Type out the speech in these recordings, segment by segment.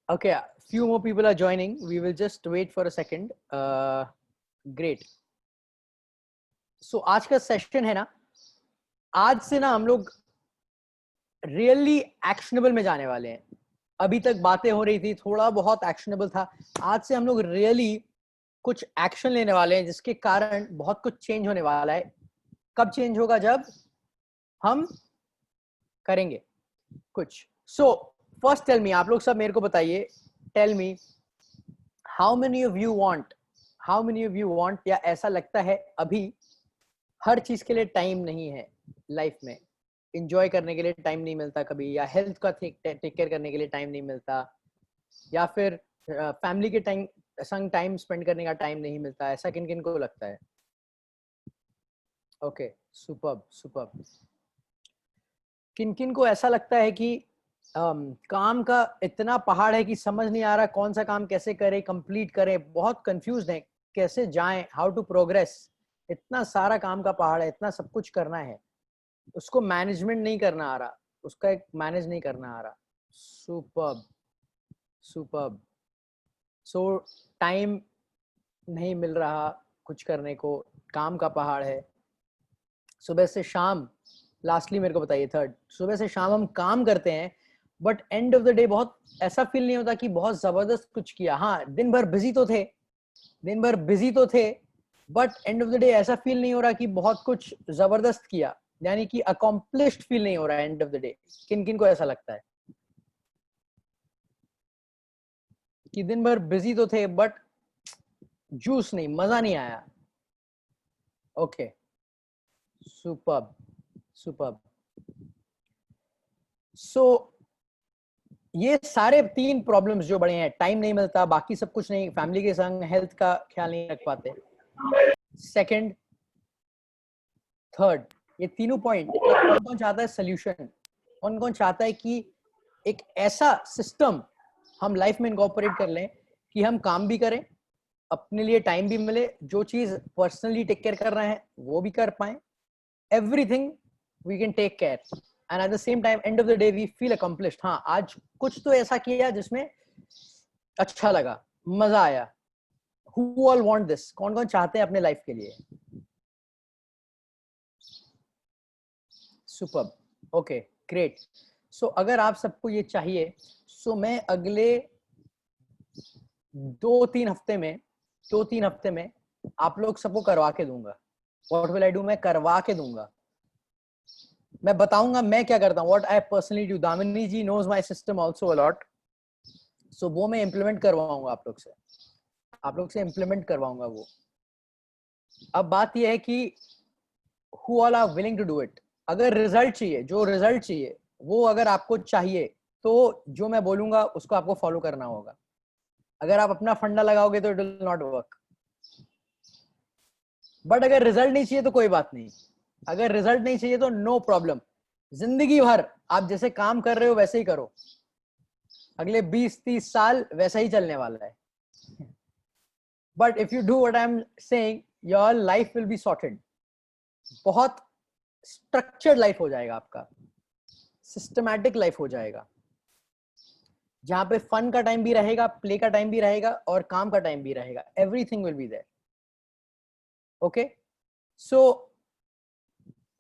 Okay, few more people are joining. We will just wait for a second. Great. So आज का session है ना, आज से ना हम लोग रियली एक्शनेबल में जाने वाले हैं. अभी तक बातें हो रही थी, थोड़ा बहुत एक्शनेबल था. आज से हम लोग रियली कुछ एक्शन लेने वाले हैं, जिसके कारण बहुत कुछ चेंज होने वाला है. कब चेंज होगा? जब हम करेंगे कुछ. सो फर्स्ट टेल मी, आप लोग सब मेरे को बताइए, tell me how many of you want, या ऐसा लगता है अभी हर चीज के लिए टाइम नहीं है लाइफ में, एंजॉय करने के लिए टाइम नहीं मिलता कभी, या हेल्थ का टेक केयर करने के लिए टाइम नहीं मिलता, या फिर फैमिली के संग टाइम स्पेंड करने का टाइम नहीं मिलता. ऐसा किन किन को लगता है? Okay, superb. किन किन को ऐसा लगता है कि काम का इतना पहाड़ है कि समझ नहीं आ रहा कौन सा काम कैसे करे, कंप्लीट करें, बहुत कंफ्यूज है, कैसे जाएं, हाउ टू प्रोग्रेस. इतना सारा काम का पहाड़ है, इतना सब कुछ करना है, उसको मैनेजमेंट नहीं करना आ रहा, उसका एक मैनेज नहीं करना आ रहा. सुपर्ब. सो टाइम नहीं मिल रहा कुछ करने को, काम का पहाड़ है. सुबह से शाम, लास्टली मेरे को बताइए थर्ड, सुबह से शाम हम काम करते हैं, but and of the day बहुत ऐसा फील नहीं होता कि बहुत जबरदस्त कुछ किया. हाँ, दिन भर बिजी तो थे, but and of the day ऐसा फील नहीं हो रहा कि बहुत कुछ जबरदस्त किया, यानी कि अकॉम्प्लिश्ड फील नहीं हो रहा है एंड ऑफ द डे. किन किन को ऐसा लगता है कि दिन भर बिजी तो थे, बट जूस नहीं, मजा नहीं आया? Okay, superb. सो ये सारे तीन प्रॉब्लम्स जो बड़े हैं, टाइम नहीं मिलता, बाकी सब कुछ नहीं, फैमिली के संग हेल्थ का ख्याल नहीं रख पाते, सेकंड, थर्ड, ये तीनों पॉइंट, कौन कौन चाहता है सोल्यूशन? कौन कौन चाहता है कि एक ऐसा सिस्टम हम लाइफ में इनकॉर्पोरेट कर लें कि हम काम भी करें, अपने लिए टाइम भी मिले, जो चीज पर्सनली टेक केयर कर रहे हैं वो भी कर पाए, everything we can take care, and at the same time end of the day we feel accomplished. हाँ, आज कुछ तो ऐसा किया जिसमें अच्छा लगा, मजा आया. Who all want this? कौन कौन चाहते हैं अपने लाइफ के लिए? सुपर्ब. Okay, great. सो अगर आप सबको ये चाहिए, सो मैं अगले 2-3 हफ्ते में आप लोग सबको करवा के दूंगा. What will I do? मैं करवा के दूंगा. मैं बताऊंगा मैं क्या करता हूँ, what I personally do. Damini ji knows my system also a lot. So वो मैं इम्प्लीमेंट करवाऊंगा आप लोग से इम्प्लीमेंट करवाऊंगा वो. अब बात यह है कि who all are willing to do it. अगर रिजल्ट चाहिए, जो रिजल्ट चाहिए वो अगर आपको चाहिए, तो जो मैं बोलूंगा उसको आपको फॉलो करना होगा. अगर आप अपना फंडा लगाओगे तो it will not work. But अगर रिजल्ट नहीं चाहिए तो कोई बात नहीं. अगर रिजल्ट नहीं चाहिए तो नो प्रॉब्लम. जिंदगी भर आप जैसे काम कर रहे हो वैसे ही करो, अगले 20-30 साल वैसा ही चलने वाला है. But if you do what I am saying, your life will be sorted. बहुत स्ट्रक्चर्ड लाइफ हो जाएगा आपका, सिस्टमैटिक लाइफ हो जाएगा, जहां पे फन का टाइम भी रहेगा, प्ले का टाइम भी रहेगा, और काम का टाइम भी रहेगा. Everything will be there. Okay, so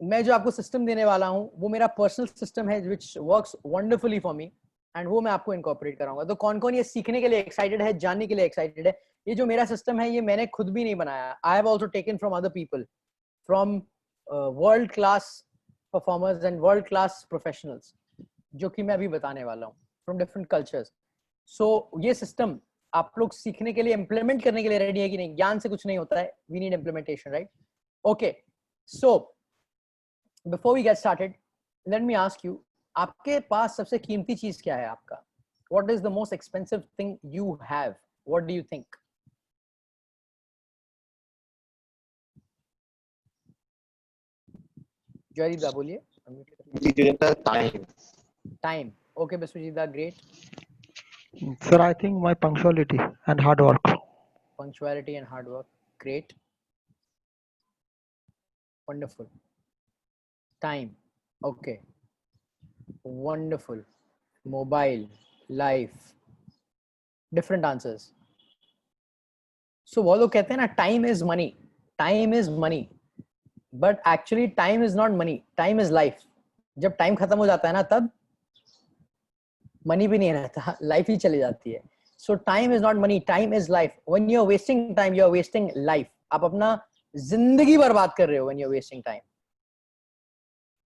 मैं जो आपको सिस्टम देने वाला हूं वो मेरा पर्सनल सिस्टम है, which works wonderfully for me, and वो मैं आपको इनकॉर्पोरेट कराऊंगा. तो कौन कौन ये सीखने के लिए एक्साइटेड है, जानने के लिए एक्साइटेड है? ये जो मेरा सिस्टम है, ये मैंने खुद भी नहीं बनाया. I have also taken from other people, from world class performers and world class professionals, जो कि मैं अभी बताने वाला हूँ, फ्रॉम डिफरेंट कल्चर्स. सो ये सिस्टम आप लोग सीखने के लिए, इम्प्लीमेंट करने के लिए रेडी है कि नहीं? ज्ञान से कुछ नहीं होता है, we need implementation, right? Okay, so before we get started, let me ask you, आपके पास सबसे कीमती चीज क्या है आपका? What is the most expensive thing you have? What do you think? Jaydeep बोलिए. Time. Time. Okay Biswajit, great. Sir, I think my punctuality and hard work. Punctuality and hard work, great, wonderful. Time, okay, wonderful. Mobile, life, different answers. So वो लोग कहते हैं ना time is money, but actually time is not money, time is life. जब time खत्म हो जाता है ना तब money भी नहीं रहता, life ही चली जाती है. So time is not money, time is life. When you're wasting time, you're wasting life. आप अपना जिंदगी बर्बाद कर रहे हो when you're wasting time.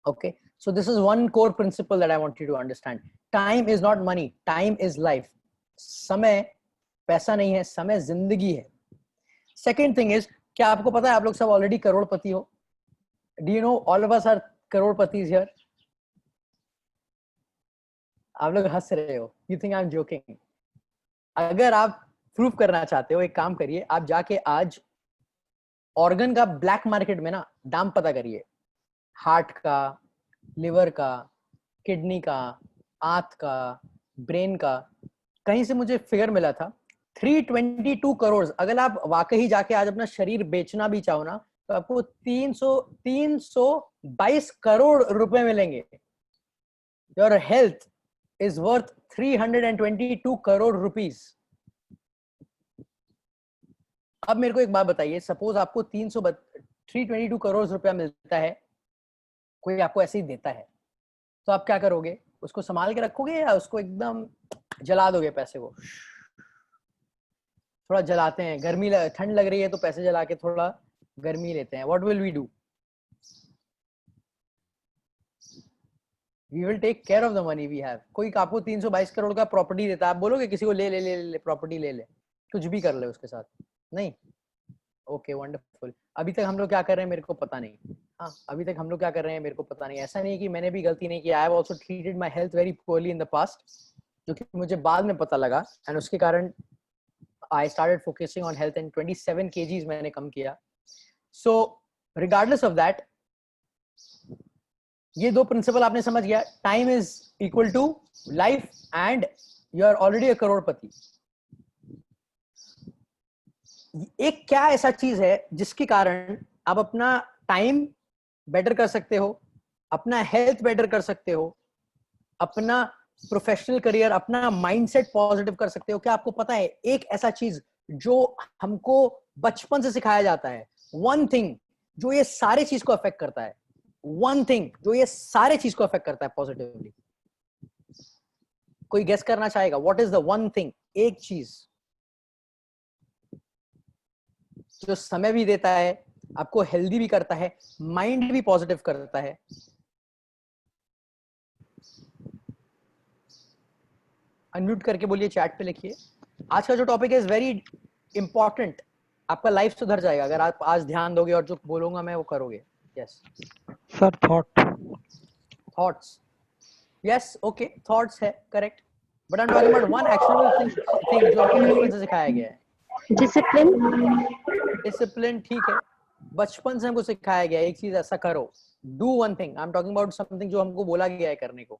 Okay, so this is one core principle that I want you to understand. Time is not money, time is life. समय पैसा नहीं है, समय जिंदगी है. Second thing is, क्या आपको पता है आप लोग सब ऑलरेडी करोड़पति हो? Do you know all of us are करोड़पतिs here? आप लोग हंस रहे हो. You think I'm joking? अगर आप प्रूव करना चाहते हो, एक काम करिए, आप जाके आज ऑर्गन का ब्लैक मार्केट में ना दाम पता करिए. हार्ट का, लिवर का, किडनी का, आंत का, ब्रेन का. कहीं से मुझे फिगर मिला था 322 करोड़. अगर आप वाकई जाके आज अपना शरीर बेचना भी चाहो ना तो आपको 322 करोड़ रुपए मिलेंगे. Your health is worth 322 crore rupees. अब मेरे को एक बात बताइए, सपोज आपको 322 करोड़ रुपया मिलता है, कोई आपको ऐसे ही देता है, तो आप क्या करोगे? उसको संभाल के रखोगे या उसको एकदम जला दोगे? पैसे को थोड़ा जलाते हैं, गर्मी ठंड लग रही है तो पैसे जला के थोड़ा गर्मी लेते हैं. What will we do? We will take care of the money we have. कोई आपको 322 करोड़ का प्रॉपर्टी देता है, आप बोलोगे किसी को ले ले ले ले प्रॉपर्टी ले ले, कुछ भी कर ले उसके साथ? नहीं. Okay, wonderful. अभी तक हम लोग क्या कर रहे हैं मेरे को पता नहीं. हाँ, अभी तक हम लोग क्या कर रहे हैं मेरे को पता नहीं. ऐसा नहीं कि मैंने भी गलती नहीं की. I have also treated my health very poorly in the past, जो कि मुझे बाद में पता लगा, एंड उसके कारण I started focusing on health and 27 kgs मैंने कम किया. सो रिगार्डलेस ऑफ दैट, ये दो प्रिंसिपल आपने समझ गया. Time is equal to life and you are already a crorepati. एक क्या ऐसा चीज है जिसके कारण आप अपना टाइम बेटर कर सकते हो, अपना हेल्थ बेटर कर सकते हो, अपना प्रोफेशनल करियर, अपना माइंडसेट पॉजिटिव कर सकते हो? क्या आपको पता है एक ऐसा चीज जो हमको बचपन से सिखाया जाता है, वन थिंग जो ये सारे चीज को अफेक्ट करता है, वन थिंग जो ये सारे चीज को अफेक्ट करता है पॉजिटिवली? कोई गेस करना चाहेगा? What is the one thing? एक चीज जो समय भी देता है, आपको हेल्दी भी करता है, माइंड भी पॉजिटिव करता है. अनम्यूट करके बोलिए, चैट पे लिखिए. आज का जो टॉपिक है इज वेरी इंपॉर्टेंट. आपका लाइफ सुधर जाएगा अगर आप आज ध्यान दोगे और जो बोलूंगा मैं वो करोगे. Yes sir, thoughts. Yes, okay, thoughts है correct, but I am talking about one actionable thing जो आपको बचपन से सिखाया गया है. डिसिप्लिन ठीक है, बचपन से हमको सिखाया गया है एक चीज ऐसा करो, do one thing. I am talking about something जो हमको बोला गया है करने को.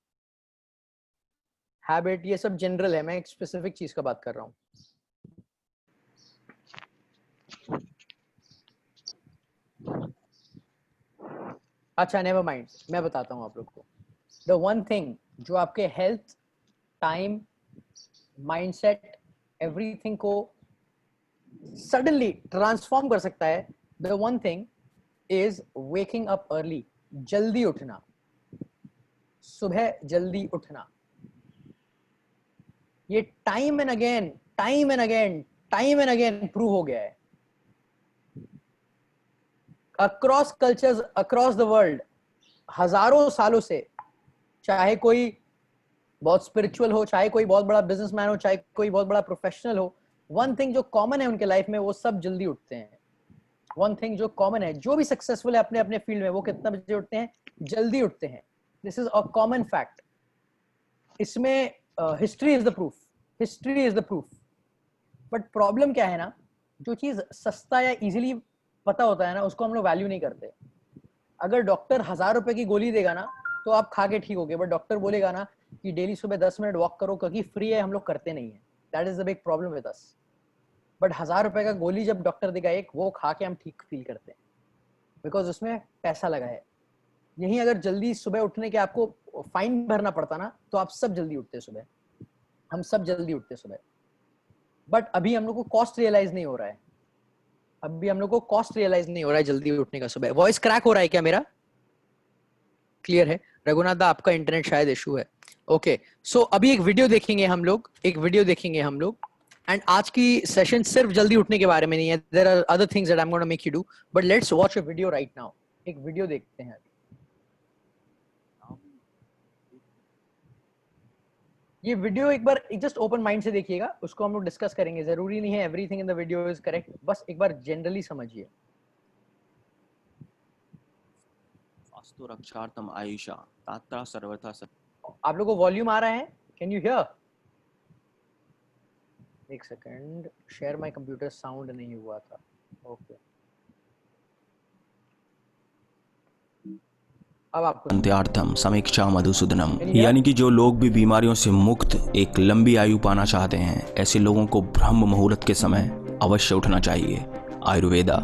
हैबिट ये सब जनरल है, मैं एक स्पेसिफिक चीज का बात कर रहा हूँ. अच्छा, नेवर माइंड, मैं बताता हूँ आप लोग को. द वन थिंग जो आपके हेल्थ, टाइम, माइंडसेट, एवरीथिंग को सडनली ट्रांसफॉर्म कर सकता है, the one thing is waking up early. जल्दी उठना, सुबह जल्दी उठना. ये टाइम एंड अगेन प्रूव हो गया है across cultures, across the world, हजारों सालों से. चाहे कोई बहुत स्पिरिचुअल हो, चाहे कोई बहुत बड़ा बिजनेसमैन हो, चाहे कोई बहुत बड़ा प्रोफेशनल हो, वन थिंग जो कॉमन है उनके लाइफ में, वो सब जल्दी उठते हैं. वन थिंग जो कॉमन है, जो भी सक्सेसफुल है अपने अपने फील्ड में, वो कितना बजे उठते हैं? जल्दी उठते हैं. This is a common fact. इसमें history is the proof. But problem क्या है ना, जो चीज सस्ता या इजीली पता होता है ना, उसको हम लोग वैल्यू नहीं करते. अगर डॉक्टर 1000 रुपए की गोली देगा ना तो आप खा के ठीक होगे, बट डॉक्टर बोलेगा ना कि डेली सुबह 10 मिनट वॉक करो क्योंकि फ्री है, हम लोग करते नहीं है. That is the big problem with us. But 1000 रुपए का गोली जब डॉक्टर देगा एक, वो खा के हम ठीक फील करते हैं, बिकॉज उसमें पैसा लगा है. यही अगर जल्दी सुबह उठने के आपको फाइन भरना पड़ता ना, तो आप सब जल्दी उठते सुबह, हम सब जल्दी उठते सुबह. बट अभी हम लोग को कॉस्ट रियलाइज नहीं हो रहा है, अभी हम लोग को कॉस्ट रियलाइज नहीं हो रहा है जल्दी उठने का सुबह। वॉइस क्रैक हो रहा है क्या मेरा? क्लियर है? रघुनाथ दा आपका इंटरनेट शायद इशू है। ओके, सो अभी एक वीडियो देखेंगे हम लोग, एंड आज की सेशन सिर्फ जल्दी उठने के बारे में नहीं है, there are other things that I am gonna make you do, but let's watch a video right now. एक वीडियो देखते हैं। ये वीडियो एक बार जस्ट ओपन माइंड से देखिएगा, उसको हम लोग डिस्कस करेंगे। जरूरी नहीं है everything in the video is correct, बस एक बार जनरली समझिए। अस्तु रक्षार्थम आयुषा तात्रा सर्वथा आप लोगों को वॉल्यूम आ रहा है? Can you hear? एक second, share my computer sound नहीं हुआ था। ओके, अब आपको अंत्यार्थम समीक्षा मधुसूदनम, यानी कि जो लोग भी बीमारियों से मुक्त एक लंबी आयु पाना चाहते हैं, ऐसे लोगों को ब्रह्म मुहूर्त के समय अवश्य उठना चाहिए। आयुर्वेदा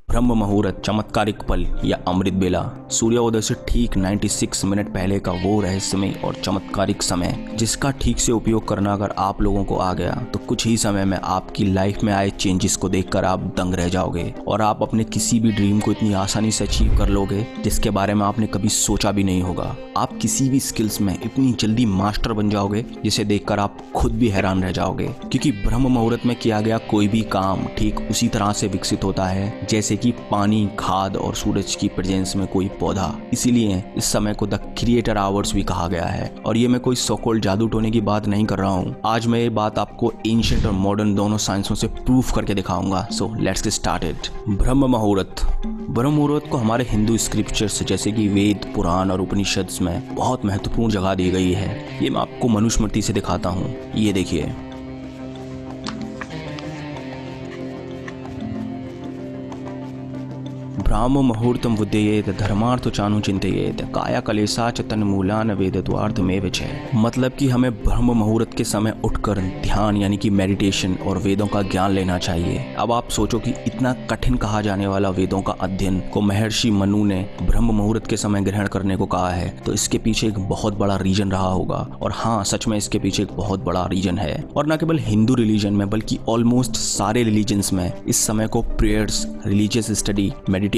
ब्रह्म मुहूर्त चमत्कारिक पल या अमृत बेला, सूर्योदय से ठीक 96 मिनट पहले का वो रहस्यमय और चमत्कारिक समय जिसका ठीक से उपयोग करना अगर आप लोगों को आ गया तो कुछ ही समय में आपकी लाइफ में आए चेंजेस को देखकर आप दंग रह जाओगे और आप अपने किसी भी ड्रीम को इतनी आसानी से अचीव कर लोगे जिसके बारे में आपने कभी सोचा भी नहीं होगा। आप किसी भी स्किल्स में इतनी जल्दी मास्टर बन जाओगे जिसे देखकर आप खुद भी हैरान रह जाओगे, क्योंकि ब्रह्म मुहूर्त में किया गया कोई भी काम ठीक उसी तरह से विकसित होता है जैसे कि पानी, खाद और सूरज की प्रेजेंस में कोई पौधा। इसीलिए इस समय को द क्रिएटर आवर्स भी कहा गया है। और ये मैं कोई सो-कॉल्ड जादू टोने की बात नहीं कर रहा हूँ, आज मैं ये बात आपको एंशिएंट और मॉडर्न दोनों साइंसों से प्रूफ करके दिखाऊंगा। So let's get started. ब्रह्म मुहूर्त को हमारे हिंदू स्क्रिप्चर्स जैसे कि वेद, पुराण और उपनिषद में बहुत महत्वपूर्ण जगह दी गई है। ये मैं आपको मनुस्मृति से दिखाता हूँ, ये देखिए। ब्राह्म मुहूर्तम विद्येत धर्मार्थ चानु चिंतयेत काया कलेसा च तन्मूलान वेदद्वार्थमेव च। मतलब कि हमें ब्रह्म मुहूर्त के समय उठकर ध्यान यानी कि मेडिटेशन और वेदों का ज्ञान लेना चाहिए। अब आप सोचो कि इतना कठिन कहा जाने वाला वेदों का अध्ययन को महर्षि मनु ने ब्रह्म मुहूर्त के समय ग्रहण करने को कहा है, तो इसके पीछे एक बहुत बड़ा रीजन रहा होगा। और हाँ, सच में इसके पीछे एक बहुत बड़ा रीजन है। और न केवल हिंदू रिलीजन में बल्कि ऑलमोस्ट सारे रिलीजन्स में इस समय को prayers, religious study, meditation,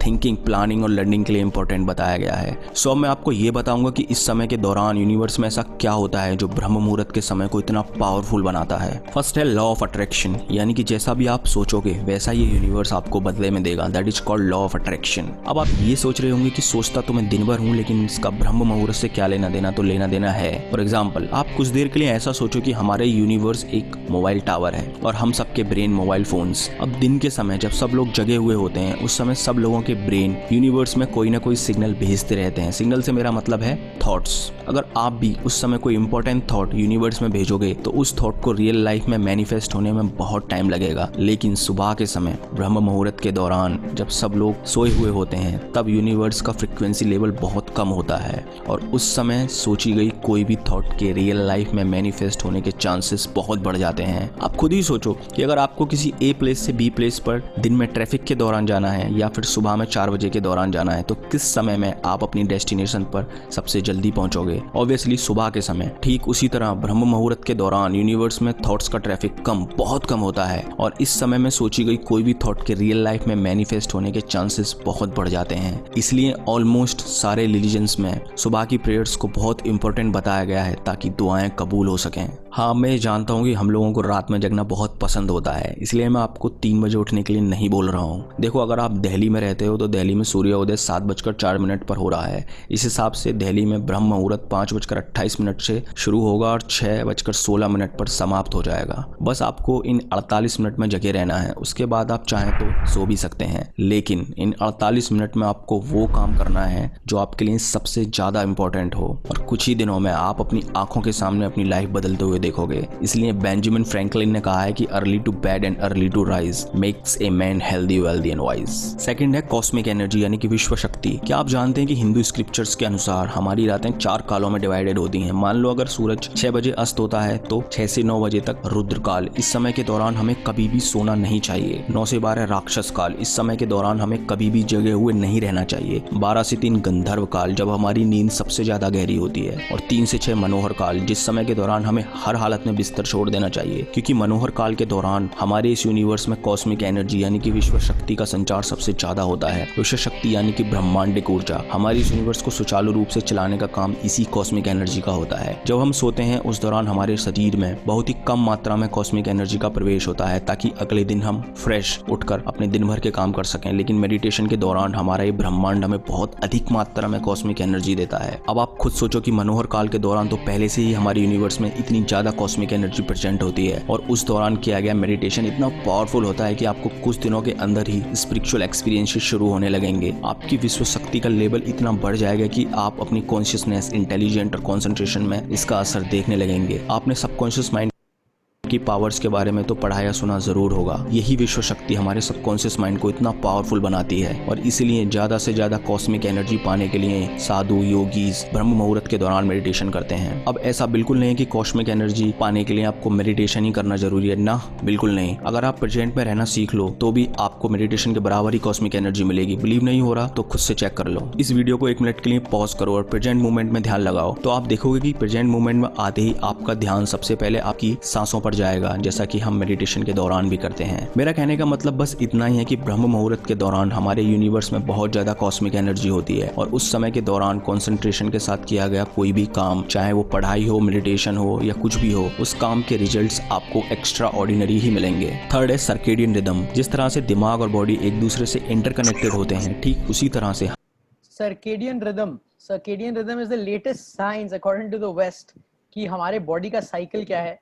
thinking, planning और लर्निंग के लिए इंपॉर्टेंट बताया गया है। सो मैं आपको ये बताऊंगा कि इस समय के दौरान यूनिवर्स में ऐसा क्या होता है जो ब्रह्म मुहूर्त के समय को इतना पावरफुल बनाता है। फर्स्ट है लॉ ऑफ अट्रैक्शन, यानी कि जैसा भी आप सोचोगे वैसा ये यूनिवर्स आपको बदले में देगा। That is called law of attraction. अब आप ये सोच रहे होंगे कि सोचता तो मैं दिन भर हूँ, लेकिन इसका ब्रह्म मुहूर्त से क्या लेना देना? तो लेना देना है। फॉर एग्जाम्पल, आप कुछ देर के लिए ऐसा सोचो कि हमारे यूनिवर्स एक मोबाइल टावर है और हम सबके ब्रेन मोबाइल फोन्स। अब दिन के समय जब सब लोग जगे हुए होते हैं, उस समय सब लोगों के ब्रेन यूनिवर्स में कोई ना कोई सिग्नल भेजते रहते हैं। सिग्नल से मेरा मतलब है थॉट्स। अगर आप भी उस समय कोई इंपॉर्टेंट थॉट यूनिवर्स में भेजोगे तो उस थॉट को रियल लाइफ में मैनिफेस्ट होने में बहुत टाइम लगेगा। लेकिन सुबह के समय ब्रह्म मुहूर्त के दौरान जब सब लोग सोए हुए होते हैं, तब यूनिवर्स का फ्रिक्वेंसी लेवल बहुत कम होता है और उस समय सोची गई कोई भी थॉट के रियल लाइफ में मैनिफेस्ट होने के चांसेस बहुत बढ़ जाते हैं। आप खुद ही सोचो कि अगर आपको किसी ए प्लेस से बी प्लेस पर दिन में ट्रैफिक के दौरान जाना है या फिर सुबह में 4 बजे के दौरान जाना है, तो किस समय में आप अपनी डेस्टिनेशन पर सबसे जल्दी पहुंचोगे? ऑब्वियसली सुबह के समय। ठीक उसी तरह ब्रह्म मुहूर्त के दौरान यूनिवर्स में थॉट्स का ट्रैफिक बहुत कम होता है और इस समय में सोची गई कोई भी थॉट के रियल लाइफ में मैनिफेस्ट होने के चांसेस बहुत बढ़ जाते हैं। इसलिए ऑलमोस्ट सारे रिलीजन्स में सुबह की प्रेयर्स को बहुत इंपॉर्टेंट बताया गया है ताकि दुआएं कबूल हो सकें। हाँ, मैं जानता हूँ कि हम लोगों को रात में जगना बहुत पसंद होता है, इसलिए मैं आपको 3 बजे उठने के लिए नहीं बोल रहा हूँ। देखो, अगर आप दिल्ली में रहते हो तो दिल्ली में सूर्योदय 7:04 पर हो रहा है। इस हिसाब से दिल्ली में ब्रह्म मुहूर्त 5:28 से शुरू होगा और 6:16 पर समाप्त हो जाएगा। बस आपको इन 48 मिनट में जगे रहना है। उसके बाद आप चाहें तो सो भी सकते हैं, लेकिन इन 48 मिनट में आपको वो काम करना है जो आपके लिए सबसे ज्यादा इंपॉर्टेंट हो। और कुछ ही दिनों में आप अपनी आंखों के सामने अपनी लाइफ बदलते हुए देखोगे। इसलिए बेंजामिन फ्रैंकलिन ने कहा है कि early to bed and early to rise makes a man healthy, wealthy and wise. Second है कॉस्मिक एनर्जी यानी कि विश्व शक्ति। क्या आप जानते हैं कि हिंदू स्क्रिप्चर्स के अनुसार हमारी रातें 4 कालों में डिवाइडेड होती हैं। मान लो अगर सूरज 6 बजे अस्त होता है तो 6 से 9 बजे तक रुद्रकाल। इस समय के दौरान हमें कभी भी सोना नहीं चाहिए। 9 से 12 राक्षस काल। इस समय के दौरान हमें कभी भी जगे हुए नहीं रहना चाहिए। 12 से 3 गंधर्व काल, जब हमारी नींद सबसे ज्यादा गहरी होती है। और 3 से 6 मनोहर काल, जिस समय के दौरान हमें हर हालत में बिस्तर छोड़ देना चाहिए, क्योंकि मनोहर काल के दौरान हमारे इस यूनिवर्स में कॉस्मिक एनर्जी यानी कि विश्व शक्ति का संचार सबसे ज्यादा होता है। विश्व शक्ति यानी कि ब्रह्मांडिक ऊर्जा, हमारी इस यूनिवर्स को सुचारू रूप से चलाने का काम इसी कॉस्मिक एनर्जी का होता है। जब हम सोते हैं उस दौरान हमारे शरीर में बहुत ही कम मात्रा में कॉस्मिक एनर्जी का प्रवेश होता है, ताकि अगले दिन हम फ्रेश उठकर अपने दिन भर के काम कर सकें। लेकिन मेडिटेशन के दौरान हमारा ये ब्रह्मांड हमें बहुत अधिक मात्रा में कॉस्मिक एनर्जी देता है। अब आप खुद सोचो कि मनोहर काल के दौरान तो पहले से ही हमारे यूनिवर्स में इतनी ज्यादा कॉस्मिक एनर्जी प्रेजेंट होती है, और उस दौरान किया गया मेडिटेशन इतना पावरफुल होता है कि आपको कुछ दिनों के अंदर ही स्पिरिचुअल एक्सपीरियंसेस शुरू होने लगेंगे। आपकी विश्व शक्ति का लेवल इतना बढ़ जाएगा कि आप अपनी कॉन्शियसनेस, इंटेलिजेंट और कंसंट्रेशन में इसका असर देखने लगेंगे। आपने सबकॉन्शियस माइंड की पावर्स के बारे में तो पढ़ा या सुना जरूर होगा। यही विश्व शक्ति हमारे सबकॉन्शियस माइंड को इतना पावरफुल बनाती है, और इसीलिए ज्यादा से ज्यादा कॉस्मिक एनर्जी पाने के लिए साधु योगीज ब्रह्म मुहूर्त के दौरान मेडिटेशन करते हैं। अब ऐसा बिल्कुल नहीं कि कॉस्मिक एनर्जी पाने के लिए आपको मेडिटेशन ही करना जरूरी है ना, बिल्कुल नहीं। अगर आप प्रेजेंट में रहना सीख लो तो भी आपको मेडिटेशन के बराबर ही कॉस्मिक एनर्जी मिलेगी। बिलीव नहीं हो रहा तो खुद से चेक कर लो। इस वीडियो को 1 मिनट के लिए पॉज करो और प्रेजेंट मोमेंट में ध्यान लगाओ, तो आप देखोगे कि प्रेजेंट मोमेंट में आते ही आपका ध्यान सबसे पहले आपकी सांसों पर जाएगा, जैसा कि हम मेडिटेशन के दौरान भी करते हैं। मेरा कहने का मतलब बस इतना ही है कि ब्रह्म मुहूर्त के दौरान हमारे यूनिवर्स में बहुत ज्यादा कॉस्मिक एनर्जी होती है, और उस समय के दौरान कंसंट्रेशन के साथ किया गया कोई भी काम, चाहे वो पढ़ाई हो, मेडिटेशन हो या कुछ भी हो, उस काम के रिजल्ट्स आपको एक्स्ट्रा ऑर्डिनरी ही मिलेंगे। थर्ड है सर्केडियन रिदम। जिस तरह से दिमाग और बॉडी एक दूसरे से इंटरकनेक्टेड होते हैं, ठीक उसी तरह से circadian rhythm is the latest science according to the west कि हमारे बॉडी का साइकिल क्या है।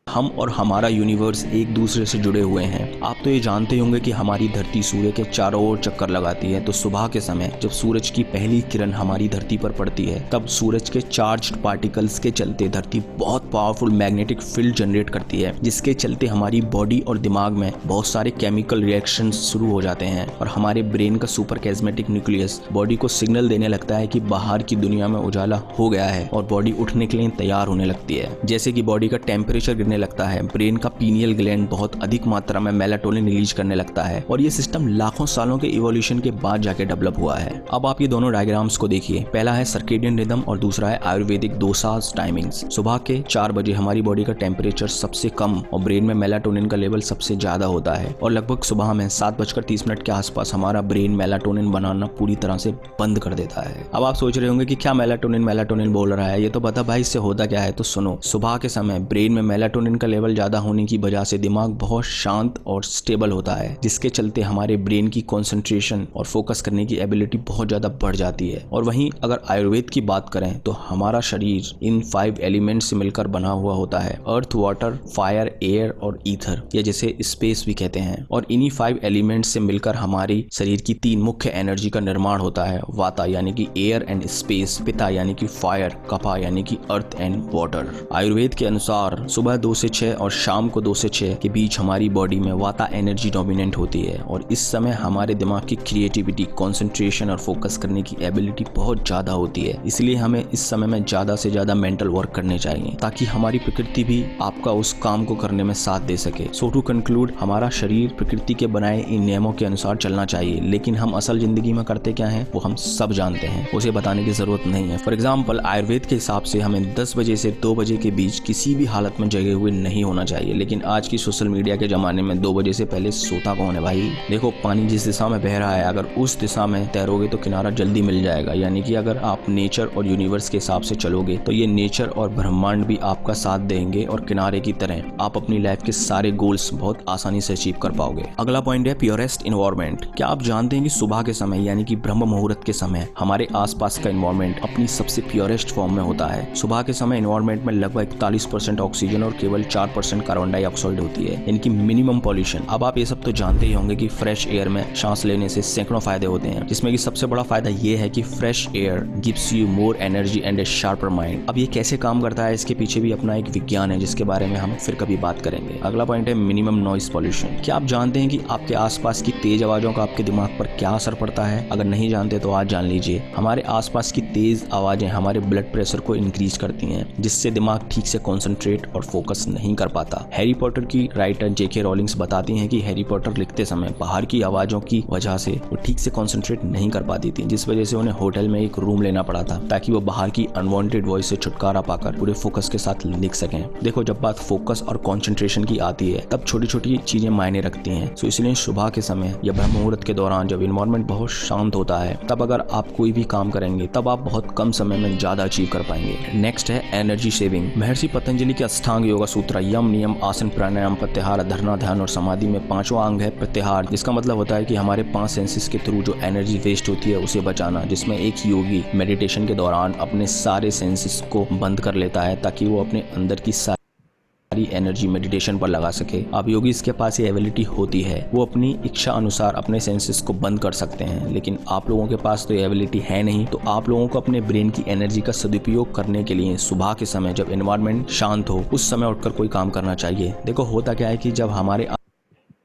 हम और हमारा यूनिवर्स एक दूसरे से जुड़े हुए हैं। आप तो ये जानते होंगे कि हमारी धरती सूर्य के चारों ओर चक्कर लगाती है, तो सुबह के समय जब सूरज की पहली किरण हमारी धरती पर पड़ती है, तब सूरज के चार्ज्ड पार्टिकल्स के चलते धरती बहुत पावरफुल मैग्नेटिक फील्ड जनरेट करती है, जिसके चलते हमारी बॉडी और दिमाग में बहुत सारे केमिकल रिएक्शंस शुरू हो जाते हैं, और हमारे ब्रेन का सुपर कैस्मेटिक न्यूक्लियस बॉडी को सिग्नल देने लगता है कि बाहर की दुनिया में उजाला हो गया है, और बॉडी उठने के लिए तैयार होने लगती है। जैसे कि बॉडी का टेम्परेचर लगता है, ब्रेन का पीनियल ग्लैंड बहुत अधिक मात्रा में मेलाटोनिन रिलीज करने लगता है, और ये सिस्टम लाखों सालों के इवोल्यूशन के बाद जाके डेवलप हुआ है। अब आप ये दोनों डायग्राम्स को देखिए। पहला है सर्केडियन रिदम और दूसरा है आयुर्वेदिक दोसाज टाइमिंग्स। सुबह के 4 बजे हमारी बॉडी का टेम्परेचर सबसे कम और ब्रेन में मेलाटोनिन का लेवल सबसे ज्यादा होता है, और लगभग सुबह में 7:30 के आसपास हमारा ब्रेन मेलाटोनिन बनाना पूरी तरह से बंद कर देता है। अब आप सोच रहे होंगे कि क्या मेलाटोनिन बोल रहा है, ये तो बता भाई इससे होता क्या है। तो सुनो, सुबह के समय ब्रेन में मेलाटोनिन का लेवल ज्यादा होने की वजह से दिमाग बहुत शांत और स्टेबल होता है, जिसके चलते हमारे ब्रेन की कंसंट्रेशन और फोकस करने की एबिलिटी बहुत ज्यादा बढ़ जाती है। और वहीं अगर आयुर्वेद की बात करें तो हमारा शरीर इन 5 एलिमेंट्स से मिलकर बना हुआ होता है, अर्थ, वाटर, फायर, एयर और ईथर, या जिसे स्पेस भी कहते हैं। और इन्हीं 5 एलिमेंट्स से मिलकर हमारी शरीर की 3 मुख्य एनर्जी का निर्माण होता है, वाता यानी कि एयर एंड स्पेस, पिता यानी कि फायर, कफा यानी कि अर्थ एंड वाटर। आयुर्वेद के अनुसार सुबह 2 से 6 और शाम को 2 से 6 के बीच हमारी बॉडी में वाता एनर्जी डोमिनेंट होती है, और इस समय हमारे दिमाग की क्रिएटिविटी, कंसंट्रेशन और फोकस करने की एबिलिटी बहुत ज्यादा होती है। इसलिए हमें इस समय में ज्यादा से ज्यादा मेंटल वर्क करने चाहिए, ताकि हमारी प्रकृति भी आपका उस काम को करने में साथ दे सके। सो टू कंक्लूड, हमारा शरीर प्रकृति के बनाए इन नियमों के अनुसार चलना चाहिए, लेकिन हम असल जिंदगी में करते क्या है वो हम सब जानते हैं, उसे बताने की जरूरत नहीं है। फॉर एग्जाम्पल, आयुर्वेद के हिसाब से हमें 10 बजे से 2 बजे के बीच किसी भी हालत में जगे हुए नहीं होना चाहिए, लेकिन आज की सोशल मीडिया के जमाने में 2 बजे से पहले सोता कौन है भाई। देखो, पानी जिस दिशा में बह रहा है, अगर उस दिशा में तैरोगे तो किनारा जल्दी मिल जाएगा। यानी कि अगर आप नेचर और यूनिवर्स के हिसाब से चलोगे तो ये नेचर और ब्रह्मांड भी आपका साथ देंगे, और किनारे की तरह आप अपनी लाइफ के सारे गोल्स बहुत आसानी से अचीव कर पाओगे। अगला पॉइंट है प्योरेस्ट इन्वायरमेंट। क्या आप जानते हैं कि सुबह के समय यानी कि ब्रह्म मुहूर्त के समय हमारे आसपास का इन्वायरमेंट अपनी सबसे प्योरेस्ट फॉर्म में होता है। सुबह के समय इन्वायरमेंट में लगभग 41% ऑक्सीजन और केवल 4% कार्बन डाइऑक्साइड होती है, इनकी मिनिमम पॉल्यूशन। अब आप ये सब तो जानते ही होंगे कि फ्रेश एयर में सांस लेने से सैकड़ों फायदे होते हैं, जिसमें कि सबसे बड़ा फायदा ये है कि fresh air gives you more energy and A sharper mind. अब ये कैसे काम करता है, इसके पीछे भी अपना एक विज्ञान है, जिसके बारे में हम फिर कभी बात करेंगे। अगला पॉइंट है मिनिमम नॉइस पॉल्यूशन। क्या आप जानते हैं कि आपके आसपास की तेज आवाजों का आपके दिमाग पर क्या असर पड़ता है? अगर नहीं जानते तो आज जान लीजिए। हमारे आसपास की तेज आवाजें हमारे ब्लड प्रेशर को इंक्रीज करती हैं, जिससे दिमाग ठीक से कॉन्सेंट्रेट और फोकस फोकस नहीं कर पाता। हैरी पॉटर की राइटर जेके रॉलिंग्स बताती हैं कि हैरी पॉटर लिखते समय बाहर की आवाज़ों की वजह से वो ठीक से कॉन्सेंट्रेट नहीं कर पाती थी, जिस वजह से उन्हें होटल में एक रूम लेना पड़ा था ताकि वो बाहर की अनवांटेड वॉइस से छुटकारा पाकर पूरे फोकस के साथ लिख सकें। देखो, जब बात फोकस और कंसंट्रेशन की आती है तब छोटी छोटी चीजें मायने रखती हैं। सो इसलिए सुबह के समय या ब्रह्म मुहूर्त के दौरान जब इन्वायरमेंट बहुत शांत होता है तब अगर आप कोई भी काम करेंगे तब आप बहुत कम समय में ज्यादा अचीव कर पाएंगे। नेक्स्ट है एनर्जी सेविंग। महर्षि पतंजलि के अष्टांग योगा सूत्र यम, नियम, आसन, प्राणायाम, प्रत्याहार, धारणा, ध्यान और समाधि में पांचवा अंग है प्रत्याहार, जिसका मतलब होता है कि हमारे 5 सेंसेस के थ्रू जो एनर्जी वेस्ट होती है उसे बचाना, जिसमें एक योगी मेडिटेशन के दौरान अपने सारे सेंसेस को बंद कर लेता है ताकि वो अपने अंदर की सारी एनर्जी मेडिटेशन पर लगा सके। अब योगी इसके पास ये एबिलिटी होती है, वो अपनी इच्छा अनुसार अपने सेंसेस को बंद कर सकते हैं, लेकिन आप लोगों के पास तो ये एबिलिटी है नहीं। तो आप लोगों को अपने ब्रेन की एनर्जी का सदुपयोग करने के लिए सुबह के समय जब एनवायरनमेंट शांत हो उस समय उठकर कोई काम करना चाहिए। देखो, होता क्या है कि जब हमारे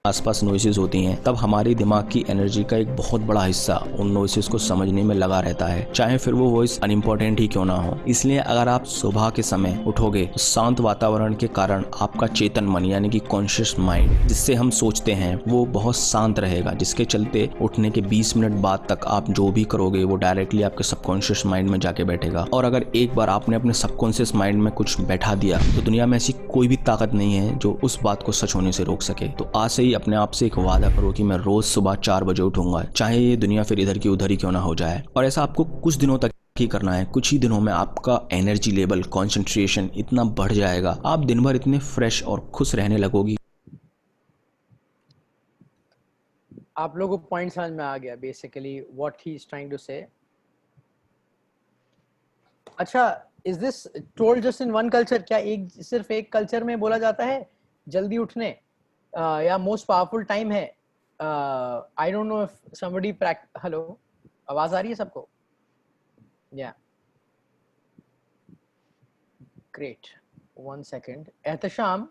आसपास नॉइसेस होती हैं तब हमारी दिमाग की एनर्जी का एक बहुत बड़ा हिस्सा उन नॉइसेस को समझने में लगा रहता है, चाहे फिर वो वॉइस अनइम्पोर्टेंट ही क्यों ना हो। इसलिए अगर आप सुबह के समय उठोगे तो शांत वातावरण के कारण आपका चेतन मन यानी कि कॉन्शियस माइंड जिससे हम सोचते हैं वो बहुत शांत रहेगा, जिसके चलते उठने के 20 मिनट बाद तक आप जो भी करोगे वो डायरेक्टली आपके सबकॉन्शियस माइंड में जाके बैठेगा। और अगर एक बार आपने अपने सबकॉन्शियस माइंड में कुछ बैठा दिया तो दुनिया में ऐसी कोई भी ताकत नहीं है जो उस बात को सच होने से रोक सके। तो आज से ही अपने आप से एक वादा करो कि मैं रोज सुबह 4 बजे उठूंगा, चाहे ये दुनिया फिर इधर की उधर ही क्यों ना हो जाए। और ऐसा आपको कुछ दिनों तक ही करना है। कुछ ही दिनों में आपका एनर्जी लेवल, कंसंट्रेशन इतना बढ़ जाएगा, आप दिन भर इतने फ्रेश और खुश रहने लगोगी। आप लोगों को पॉइंट समझ में आ गया basically what he is trying to say. अच्छा, is this told just in one culture? क्या एक सिर्फ एक कल्चर में बोला जाता है जल्दी उठने या मोस्ट पावरफुल टाइम है? I don't know if somebody hello, आवाज आ रही है सबको? Yeah great, 1 second. Ehtesham,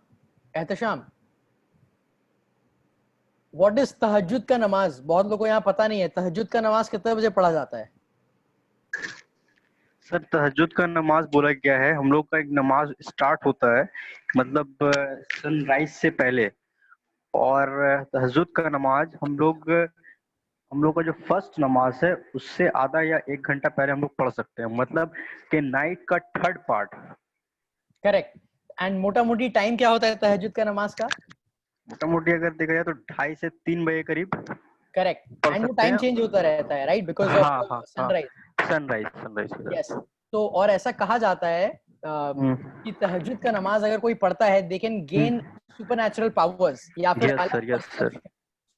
what is तहज्जुद का नमाज? बहुत लोगों को यहाँ पता नहीं है तहज्जुद का नमाज कितने बजे पढ़ा जाता है। सर, तहज्जुद का नमाज बोला गया है, हम लोग का एक नमाज स्टार्ट होता है मतलब सनराइज से पहले, और तहज्जुद का नमाज हम लोग का जो फर्स्ट नमाज है उससे आधा या 1 घंटा पहले हम लोग पढ़ सकते हैं, मतलब कि नाइट का 3rd पार्ट। करेक्ट। एंड मोटा मोटी टाइम क्या होता है तहज्जुद का नमाज का? मोटा मोटी अगर देखा जाए तो 2:30 से 3 बजे करीब। करेक्ट। एंड वो टाइम चेंज होता रहता है, right, because of sunrise. Sunrise. Yes. तो और ऐसा कहा जाता है कि तहज्जुद का नमाज अगर कोई पढ़ता है they can gain supernatural powers या फिर yes sir.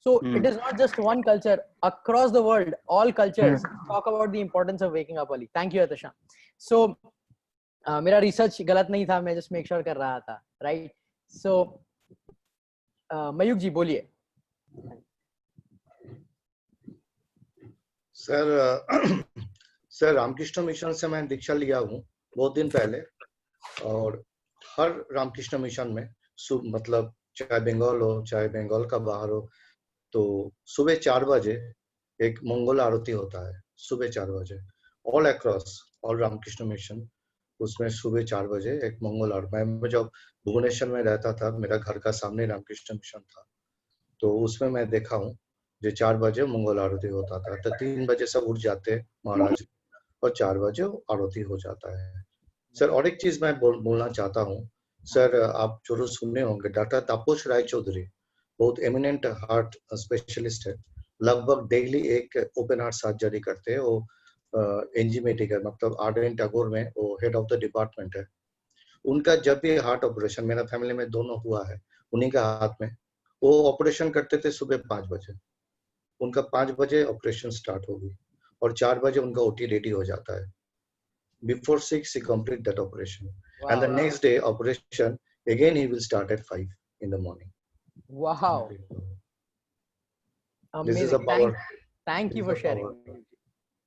So it is not just one culture. Across the world, all cultures talk about the importance of waking up early. Thank you, Atasha. So मेरा research गलत नहीं था, मैं just make sure कर रहा था, राइट? सो मयूक जी बोलिए। Sir Ramakrishna mission से मैं दीक्षा लिया हूँ बहुत दिन पहले, और हर रामकृष्ण मिशन में मतलब चाहे बंगाल हो चाहे बंगाल का बाहर हो, तो सुबह 4 बजे एक मंगल आरती होता है। सुबह 4 बजे all across all Ramakrishna Mission, उसमें सुबह 4 बजे एक मंगल आरती। मैं जब भुवनेश्वर में रहता था, मेरा घर का सामने रामकृष्ण मिशन था, तो उसमें मैं देखा हूँ जो 4 बजे मंगल आरती होता था। तो 3 बजे सब उठ जाते महाराज और 4 बजे आरती हो जाता है। सर और एक चीज मैं बोलना चाहता हूँ सर, आप जरूर सुनने होंगे, डॉक्टर तापस राय चौधरी बहुत एमिनेंट हार्ट स्पेशलिस्ट है, लगभग डेली एक ओपन हार्ट सर्जरी करते हैं। वो एंजियोमेटिक है, मतलब आरएन टैगोर में वो हेड ऑफ द डिपार्टमेंट है। उनका जब भी हार्ट ऑपरेशन, मेरा फैमिली में दोनों हुआ है उन्हीं का हाथ में, वो ऑपरेशन करते थे सुबह 5 बजे। उनका 5 बजे ऑपरेशन स्टार्ट होगी और 4 बजे उनका ओटी रेडी हो जाता है। Before 6 he complete that operation. Wow. And the next day operation again he will start at 5 in the morning. Wow. Amazing. This is the power. Thank you for sharing.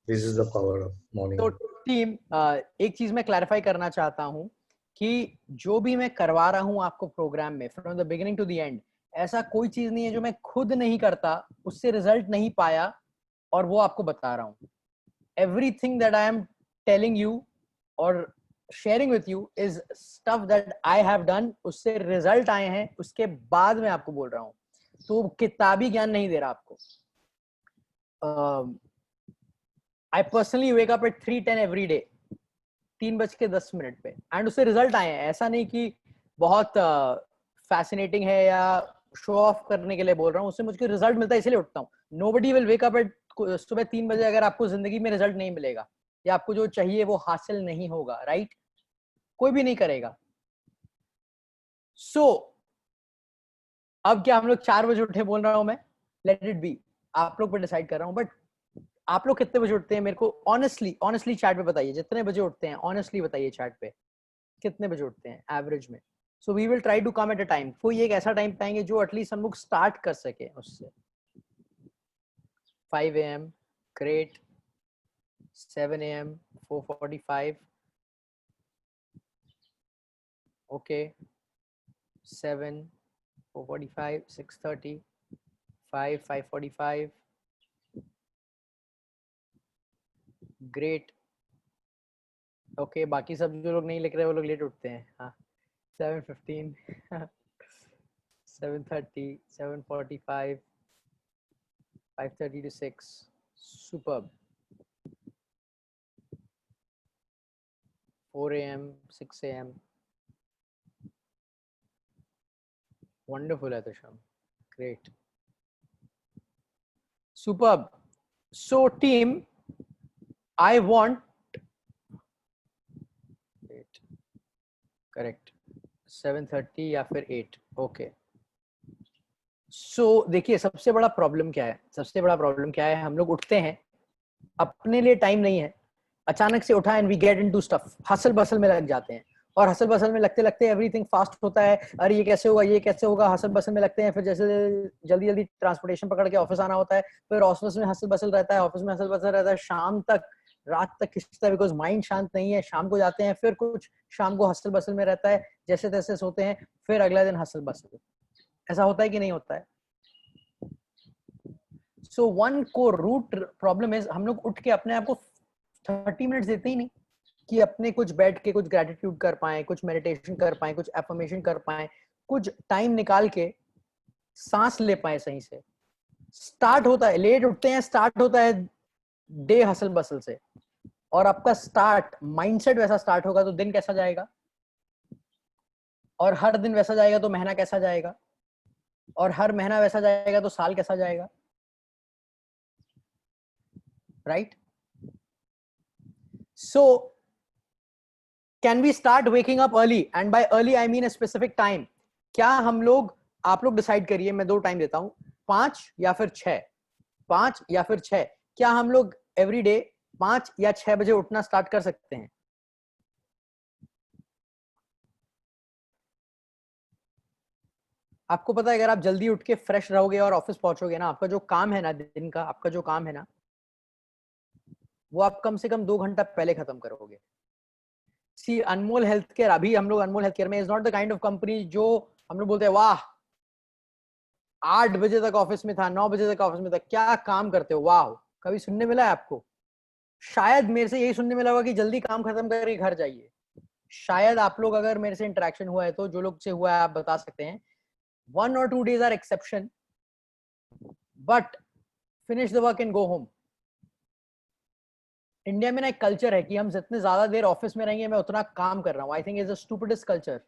This is the power of morning. तो team, एक चीज मैं clarify करना चाहता हूँ कि जो भी मैं करवा रहा हूँ आपको प्रोग्राम में from the beginning to the end, ऐसा कोई चीज नहीं है जो मैं खुद नहीं करता, उससे रिजल्ट नहीं पाया और वो आपको बता रहा हूँ। Everything that I am telling you और sharing with you is stuff that I have done, उससे रिजल्ट आए हैं, उसके बाद मैं आपको बोल रहा हूँ, तो किताबी ज्ञान नहीं दे रहा आपको। I personally wake up at 3:10 every day, 3:10 पे, एंड उससे रिजल्ट आए हैं। ऐसा नहीं कि बहुत फैसिनेटिंग है या शो ऑफ करने के लिए बोल रहा हूँ, उससे मुझे रिजल्ट मिलता है इसलिए उठता हूँ। Nobody will wake up at सुबह 3 बजे अगर आपको जिंदगी में रिजल्ट नहीं मिलेगा या आपको जो चाहिए वो हासिल नहीं होगा, राइट? कोई भी नहीं करेगा। सो अब क्या हम लोग 4 बजे उठे बोल रहा हूं मैं, लेट इट बी, आप लोग पे डिसाइड कर रहा हूं। बट आप लोग कितने बजे उठते हैं मेरे को ऑनेस्टली चैट पे बताइए। जितने बजे उठते हैं ऑनेस्टली बताइए चैट पे, कितने बजे उठते हैं एवरेज में। So we will try to come at a time, कोई एक ऐसा टाइम बताएंगे जो एटलीस्ट हम लोग स्टार्ट कर सके उससे। 5 AM, great. 7 AM, 4:45, okay. 7, 4:45, 6:30, 5, 5:45, great. Okay, बाकी सब जो लोग नहीं लिख रहे वो लोग लेट उठते हैं। हाँ, 7:15, 7:30, 7:45, 5:30 to 6, superb। 4 AM, 6 AM, wonderful Atisham, great, superb। So team, I want, correct, 7:30 या फिर 8, ओके। सो देखिए सबसे बड़ा प्रॉब्लम क्या है, सबसे बड़ा प्रॉब्लम क्या है, हम लोग उठते हैं, अपने लिए टाइम नहीं है, अचानक से उठा and we get into stuff, hustle bustle में लग जाते हैं, और हसल बसल में लगते लगते एवरीथिंग फास्ट होता है। अरे ये कैसे होगा, ये कैसे होगा, हसल बसल में लगते हैं। फिर जैसे जल्दी जल्दी ट्रांसपोर्टेशन पकड़ के ऑफिस आना होता है, फिर ऑफिस में हसल बसल रहता है, ऑफिस में हसल बसल रहता है, शाम तक, रात तक खिंचता है, बिकॉज माइंड शांत नहीं है। शाम को जाते हैं, फिर कुछ शाम को हसल बसल में रहता है, जैसे तैसे सोते हैं, फिर अगला दिन हसल बसल। ऐसा होता है कि नहीं होता है? सो वन को रूट प्रॉब्लम इज, हम लोग उठ के अपने आप को 30 मिनट्स देते ही नहीं कि अपने कुछ बैठ के कुछ ग्रेटिट्यूड कर पाए, कुछ मेडिटेशन कर पाए, कुछ एफर्मेशन कर पाए, कुछ टाइम निकाल के सांस ले पाए सही से। स्टार्ट होता है, लेट उठते हैं, स्टार्ट होता है डे हसल बसल से, और आपका स्टार्ट माइंडसेट वैसा स्टार्ट होगा तो दिन कैसा जाएगा, और हर दिन वैसा जाएगा तो महीना कैसा जाएगा, और हर महीना वैसा जाएगा तो साल कैसा जाएगा, right? So can we start waking up early? And by early I mean a specific time. क्या हम लोग, आप लोग डिसाइड करिए, मैं 2 टाइम देता हूं, 5 या फिर 6, 5 या फिर 6। क्या हम लोग एवरी डे 5 या 6 बजे उठना स्टार्ट कर सकते हैं? आपको पता है अगर आप जल्दी उठ के फ्रेश रहोगे और ऑफिस पहुंचोगे ना, आपका जो काम है ना दिन का, आपका जो काम है ना, वो आप कम से कम 2 घंटा पहले खत्म करोगे। सी अनमोल हेल्थ केयर, अभी हम लोग अनमोल हेल्थ केयर में is not the kind of company जो हम लोग बोलते हैं वाह 8 बजे तक ऑफिस में था, 9 बजे तक ऑफिस में था, क्या काम करते हो, वाह। कभी सुनने मिला है आपको? शायद मेरे से यही सुनने मिला होगा कि जल्दी काम खत्म करके घर जाइए। शायद आप लोग, अगर मेरे से इंटरेक्शन हुआ है तो, जो लोग से हुआ है आप बता सकते हैं। 1 or 2 days are exception, but finish the work and go home. India में ना एक कल्चर है कि हम जितने ज्यादा देर ऑफिस में रहेंगे मैं उतना काम कर रहा हूं। I think is a stupidest culture,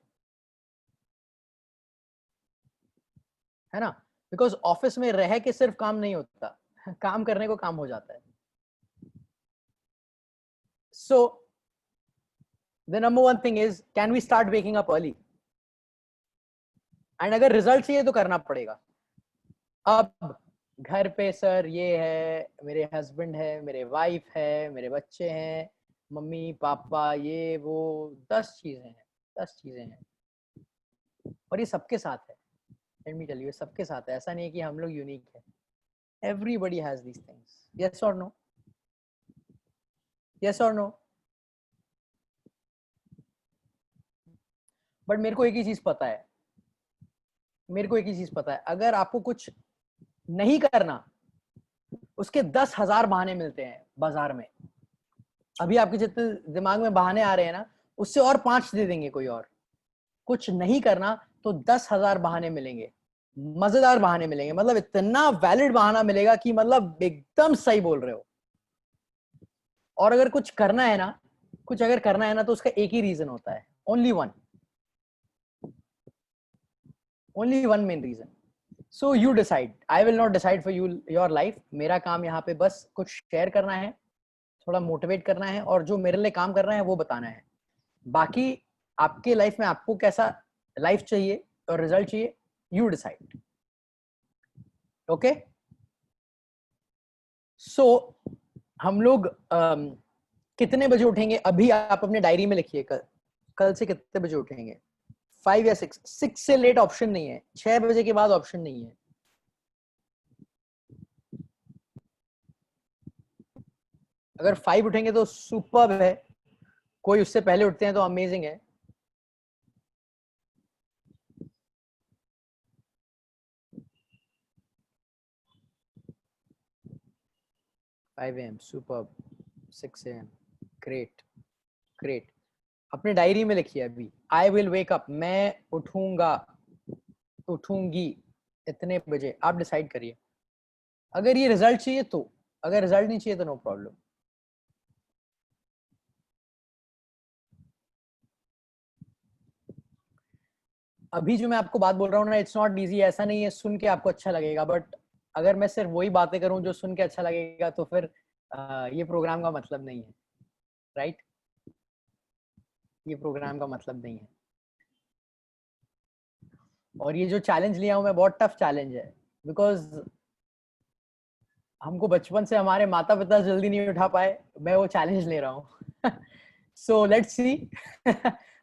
है ना? बिकॉज ऑफिस में रह के सिर्फ काम नहीं होता, काम करने को काम हो जाता है। So the number 1 thing is, can we start waking up early? And अगर रिजल्ट चाहिए तो करना पड़ेगा। अब घर पे सर ये है, मेरे हस्बैंड है, मेरे वाइफ है, मेरे बच्चे हैं, मम्मी पापा, ये वो 10 चीजें हैं, 10 चीजें हैं, और ये सबके साथ है। लेट मी टेल यू, सबके साथ है, ऐसा नहीं है कि हम लोग यूनिक है। Everybody has these things, yes और नो? यस और नो? बट मेरे को एक ही चीज पता है, मेरे को एक ही चीज पता है, अगर आपको कुछ नहीं करना, उसके 10,000 बहाने मिलते हैं बाजार में। अभी आपके जितने दिमाग में बहाने आ रहे हैं ना, उससे और 5 दे देंगे कोई और। कुछ नहीं करना तो 10,000 बहाने मिलेंगे, मजेदार बहाने मिलेंगे, मतलब इतना वैलिड बहाना मिलेगा कि मतलब एकदम सही बोल रहे हो। और अगर कुछ करना है ना, कुछ अगर करना है ना, तो उसका एक ही रीजन होता है, only one main reason. So you decide, I will not decide for you your life. मेरा काम यहाँ पे बस कुछ शेयर करना है, थोड़ा मोटिवेट करना है, और जो मेरे लिए काम करना है वो बताना है। बाकी आपके लाइफ में आपको कैसा लाइफ चाहिए और रिजल्ट चाहिए, यू डिसाइड। ओके, सो हम लोग कितने बजे उठेंगे अभी आप अपने डायरी में लिखिए। कल से कितने बजे उठेंगे, 5 या 6? 6 से लेट ऑप्शन नहीं है, 6 बजे के बाद ऑप्शन नहीं है। अगर 5 उठेंगे तो सुपर्ब है, कोई उससे पहले उठते हैं तो अमेजिंग है। Five AM superb, 6 AM great great. अपने डायरी में लिखिए अभी, आई विल वेक अप, मैं उठूंगा उठूंगी इतने बजे। आप डिसाइड करिए। अगर ये रिजल्ट चाहिए तो, अगर रिजल्ट नहीं चाहिए तो नो प्रॉब्लम। अभी जो मैं आपको बात बोल रहा हूँ ना, इट्स नॉट इजी। ऐसा नहीं है सुन के आपको अच्छा लगेगा, बट अगर मैं सिर्फ वही बातें करूं जो सुन के अच्छा लगेगा तो फिर ये प्रोग्राम का मतलब नहीं है, राइट? ये प्रोग्राम का मतलब नहीं है। और ये जो चैलेंज लिया हूं मैं, बहुत टफ चैलेंज है, बिकॉज हमको बचपन से हमारे माता पिता जल्दी नहीं उठा पाए, मैं वो चैलेंज ले रहा हूँ। So let's see.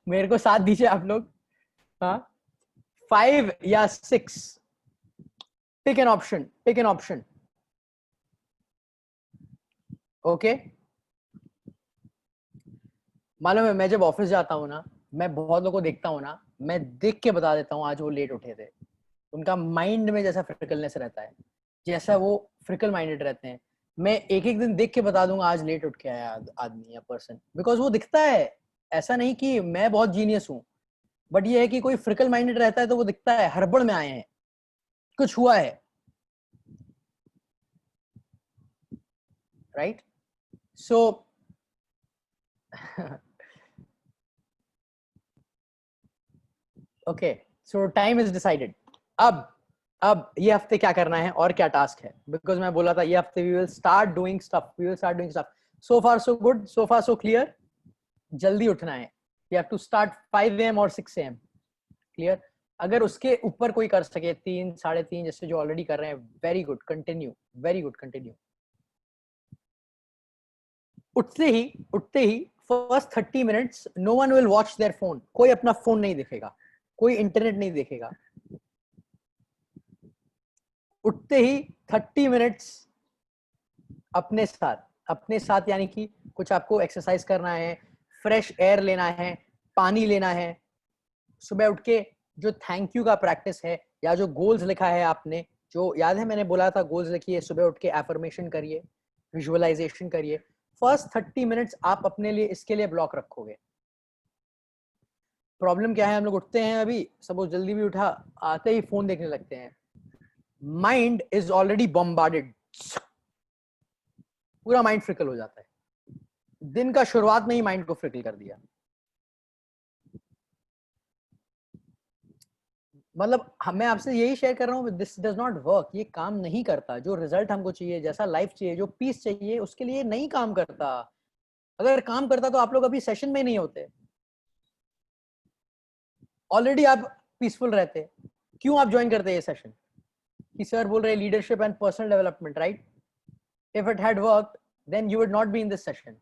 मेरे को साथ दीजिए आप लोग। हाँ, 5 या 6, pick an option, pick an option. Okay, मालूम है मैं जब ऑफिस जाता हूँ ना, मैं बहुत लोगों को देखता हूँ ना, मैं देख के बता देता हूँ आज वो लेट उठे थे। उनका माइंड में जैसा फ्रिकलनेस रहता है, जैसा वो फ्रिकल माइंडेड रहते हैं, मैं एक एक दिन देख के बता दूंगा आज लेट उठ के आया आदमी या पर्सन, बिकॉज वो दिखता है। ऐसा नहीं कि मैं बहुत जीनियस हूँ, बट ये है कि कोई फ्रिकल माइंडेड रहता है तो वो दिखता है, हड़बड़ में आए हैं, कुछ हुआ है, right? So okay, so time is decided. अब ये हफ्ते क्या करना है और क्या टास्क है, बिकॉज मैं बोला था ये हफ्ते we will start doing stuff, we will start doing stuff. So far so good, so far so clear. जल्दी उठना है, you have to start 5 AM और 6 AM, क्लियर? अगर उसके ऊपर कोई कर सके 3, 3:30 जैसे जो ऑलरेडी कर रहे हैं, very good, continue, very good, continue. उठते ही first 30 minutes no one will watch their phone, कोई अपना फोन नहीं देखेगा, कोई इंटरनेट नहीं देखेगा। उठते ही 30 मिनट्स अपने साथ यानी कि कुछ आपको एक्सरसाइज करना है, फ्रेश एयर लेना है, पानी लेना है। सुबह उठ के जो थैंक यू का प्रैक्टिस है, या जो गोल्स लिखा है आपने, जो याद है मैंने बोला था गोल्स लिखिए, सुबह उठ के एफर्मेशन करिए, विजुअलाइजेशन करिए। फर्स्ट 30 मिनट्स आप अपने लिए इसके लिए ब्लॉक रखोगे। प्रॉब्लम क्या है, हम लोग उठते हैं, अभी सपोज जल्दी भी उठा, आते ही फोन देखने लगते हैं, माइंड इज ऑलरेडी बॉम्बार्डेड, पूरा माइंड फ्रिकल हो जाता है। दिन का शुरुआत में ही माइंड को फ्रिकल कर दिया। मतलब मैं आपसे यही शेयर कर रहा हूँ, दिस डज नॉट वर्क, ये काम नहीं करता। जो रिजल्ट हमको चाहिए, जैसा लाइफ चाहिए, जो पीस चाहिए, उसके लिए नहीं काम करता। अगर काम करता तो आप लोग अभी सेशन में नहीं होते, ऑलरेडी आप पीसफुल रहते। क्यों आप ज्वाइन करते हैं ये सेशन? कि सर बोल रहे leadership and personal development, right? If it had worked then you would not be in this session.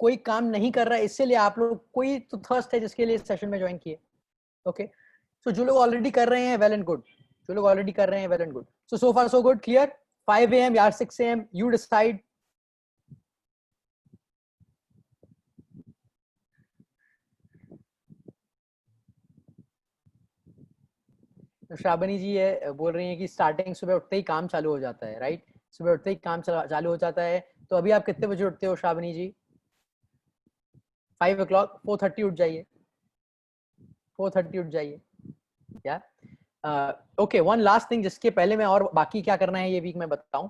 कोई काम नहीं कर रहा है, इसलिए आप लोग, कोई तो थर्स्ट है जिसके लिए सेशन में ज्वाइन किए। ओके, सो जो लोग ऑलरेडी कर रहे हैं, वेल एंड गुड, जो लोग ऑलरेडी कर रहे हैं, well and good. So far so good, clear? 5 AM या 6 AM, यू डिसाइड। तो श्रावणी जी ये बोल रही है कि स्टार्टिंग सुबह उठते ही काम चालू हो जाता है, राइट? सुबह उठते ही काम चालू हो जाता है। तो अभी आप कितने बजे उठते हो श्रावणी जी? 5 o'clock 4:30 उठ जाइए, 4:30 उठ जाइए। या ओके, वन लास्ट थिंग जिसके पहले मैं और बाकी क्या करना है ये वीक मैं बताऊं।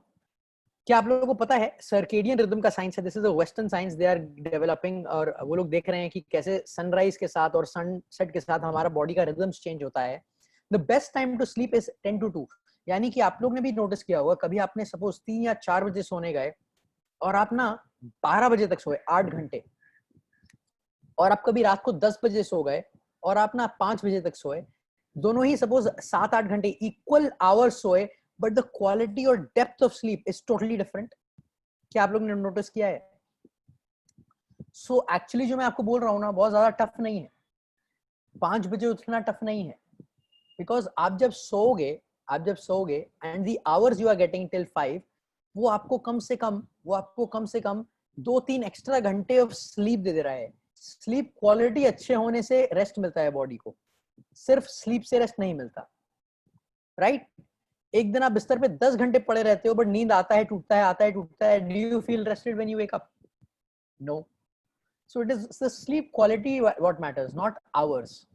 क्या आप लोगों को पता है सर्केडियन रिदम का साइंस है, this is a western science they are developing, और वो लोग देख रहे हैं कि कैसे सनराइज के साथ और सनसेट के साथ हमारा बॉडी का रिदम्स चेंज होता है। The best time to sleep is 10 to 2, यानी कि आप लोग ने भी नोटिस किया होगा, कभी आपने सपोज 3 या 4 बजे सोने गए और आप ना 12 बजे तक सोए 8 घंटे, और आप कभी रात को 10 बजे सो गए और आप ना 5 बजे तक सोए, दोनों ही सपोज 7-8 घंटे इक्वल आवर्स सोए, बट द क्वालिटी और depth of sleep is totally different. क्या आप लोग ने नोटिस किया है? सो एक्चुअली जो मैं आपको बोल रहा हूँ ना बहुत ज्यादा टफ नहीं है, 5 बजे उठना टफ नहीं है, बिकॉज आप जब सोओगे and the hours you are getting till 5, वो आपको कम से कम 2-3 एक्स्ट्रा घंटे ऑफ स्लीप दे रहा है। स्लीप क्वालिटी अच्छे होने से रेस्ट मिलता है बॉडी को, सिर्फ स्लीप से रेस्ट नहीं मिलता, राइट? एक दिन आप बिस्तर पे 10 घंटे पड़े रहते हो बट नींद आता है टूटता है, do you feel rested when you wake up? No. So it is the sleep quality what matters, not hours.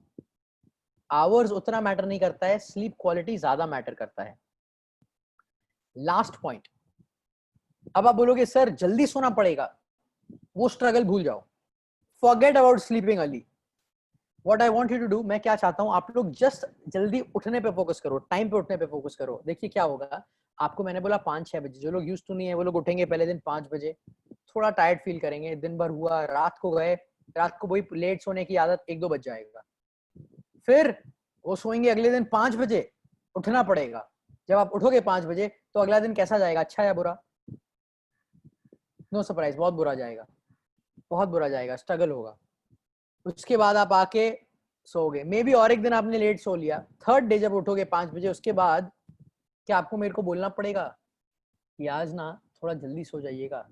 Hours उतना मैटर नहीं करता है, स्लीप क्वालिटी ज्यादा मैटर करता है। लास्ट पॉइंट, अब आप बोलोगे सर जल्दी सोना पड़ेगा, वो स्ट्रगल भूल जाओ, forget about sleeping early. What I want you to do, मैं क्या चाहता हूं, आप लोग जस्ट जल्दी उठने पे फोकस करो, टाइम पे उठने पे फोकस करो। देखिए क्या होगा, आपको मैंने बोला 5-6 बजे, जो लोग यूज्ड टू नहीं है वो लोग उठेंगे पहले दिन 5 बजे, थोड़ा टायर्ड फील करेंगे, दिन भर हुआ, रात को गए, रात को वही लेट सोने की आदत 1-2 बज जाएगा, फिर वो सोएंगे अगले दिन 5 बजे, उठना पड़ेगा। जब आप उठोगे 5 बजे तो अगला दिन कैसा जाएगा, अच्छा या बुरा? नो सरप्राइज, बहुत बुरा जाएगा, बहुत बुरा जाएगा, स्ट्रगल होगा। उसके बाद आप आके सोओगे, मे बी और एक दिन आपने लेट सो लिया, थर्ड डे जब उठोगे 5 बजे, उसके बाद क्या आपको मेरे को बोलना पड़ेगा कि आज ना थोड़ा जल्दी सो जाइएगा,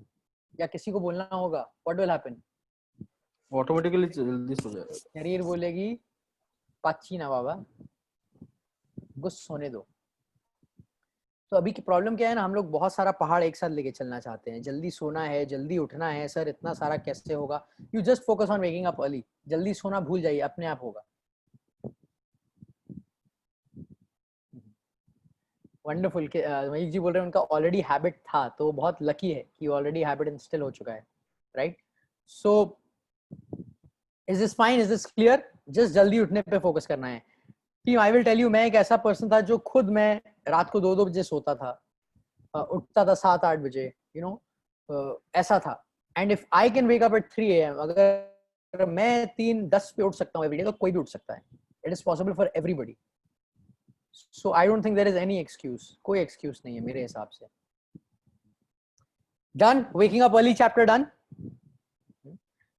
या किसी को बोलना होगा? What will happen? ऑटोमेटिकली जल्दी सो जाएगा। शरीर बोलेगी पाची ना बाबा, गुस्स होने दो। तो अभी की प्रॉब्लम क्या है ना, हम लोग बहुत सारा पहाड़ एक साथ लेके चलना चाहते हैं, जल्दी सोना है, जल्दी उठना है, सर इतना सारा कैसे होगा? You just focus on waking up early, जल्दी सोना भूल जाइए, अपने आप होगा। वंडरफुल। मयिक जी बोल रहे हैं उनका ऑलरेडी हैबिट था, तो बहुत लकी है कि ऑलरेडी हैबिट इंस्टिल हो चुका है, right? So is this fine, is this clear? Just जल्दी उठने पे फोकस करना है team. I will tell you, मैं एक ऐसा पर्सन था जो खुद मैं रात को 2-2 बजे सोता था, उठता था 7-8 बजे, यू नो, ऐसा था। And if I can wake up at 3 AM, अगर मैं 3:10 पे उठ सकता हूँ एवरी डे, तो कोई भी उठ सकता है। It is possible for everybody. So I don't think there is any excuse, कोई एक्सक्यूज नहीं है मेरे हिसाब से। Done, waking up early chapter done.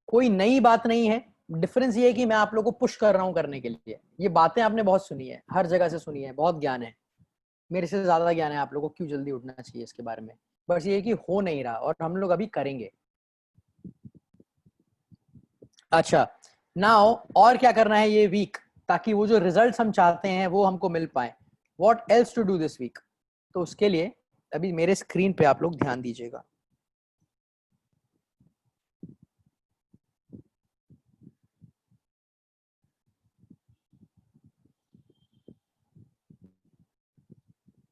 कोई नई बात नहीं है, डिफरेंस ये है कि मैं आप लोगों को पुश कर रहा हूं करने के लिए। ये बातें आपने बहुत सुनी है, हर जगह से सुनी है, बहुत ज्ञान है, मेरे से ज्यादा ज्ञान है आप लोगों को क्यों जल्दी उठना चाहिए इसके बारे में। बस ये है कि हो नहीं रहा और हम लोग अभी करेंगे। अच्छा, नाउ और क्या करना है ये वीक, ताकि वो जो रिजल्ट्स हम चाहते हैं वो हमको मिल पाए। What else to do this week? तो उसके लिए अभी मेरे स्क्रीन पे आप लोग ध्यान दीजिएगा।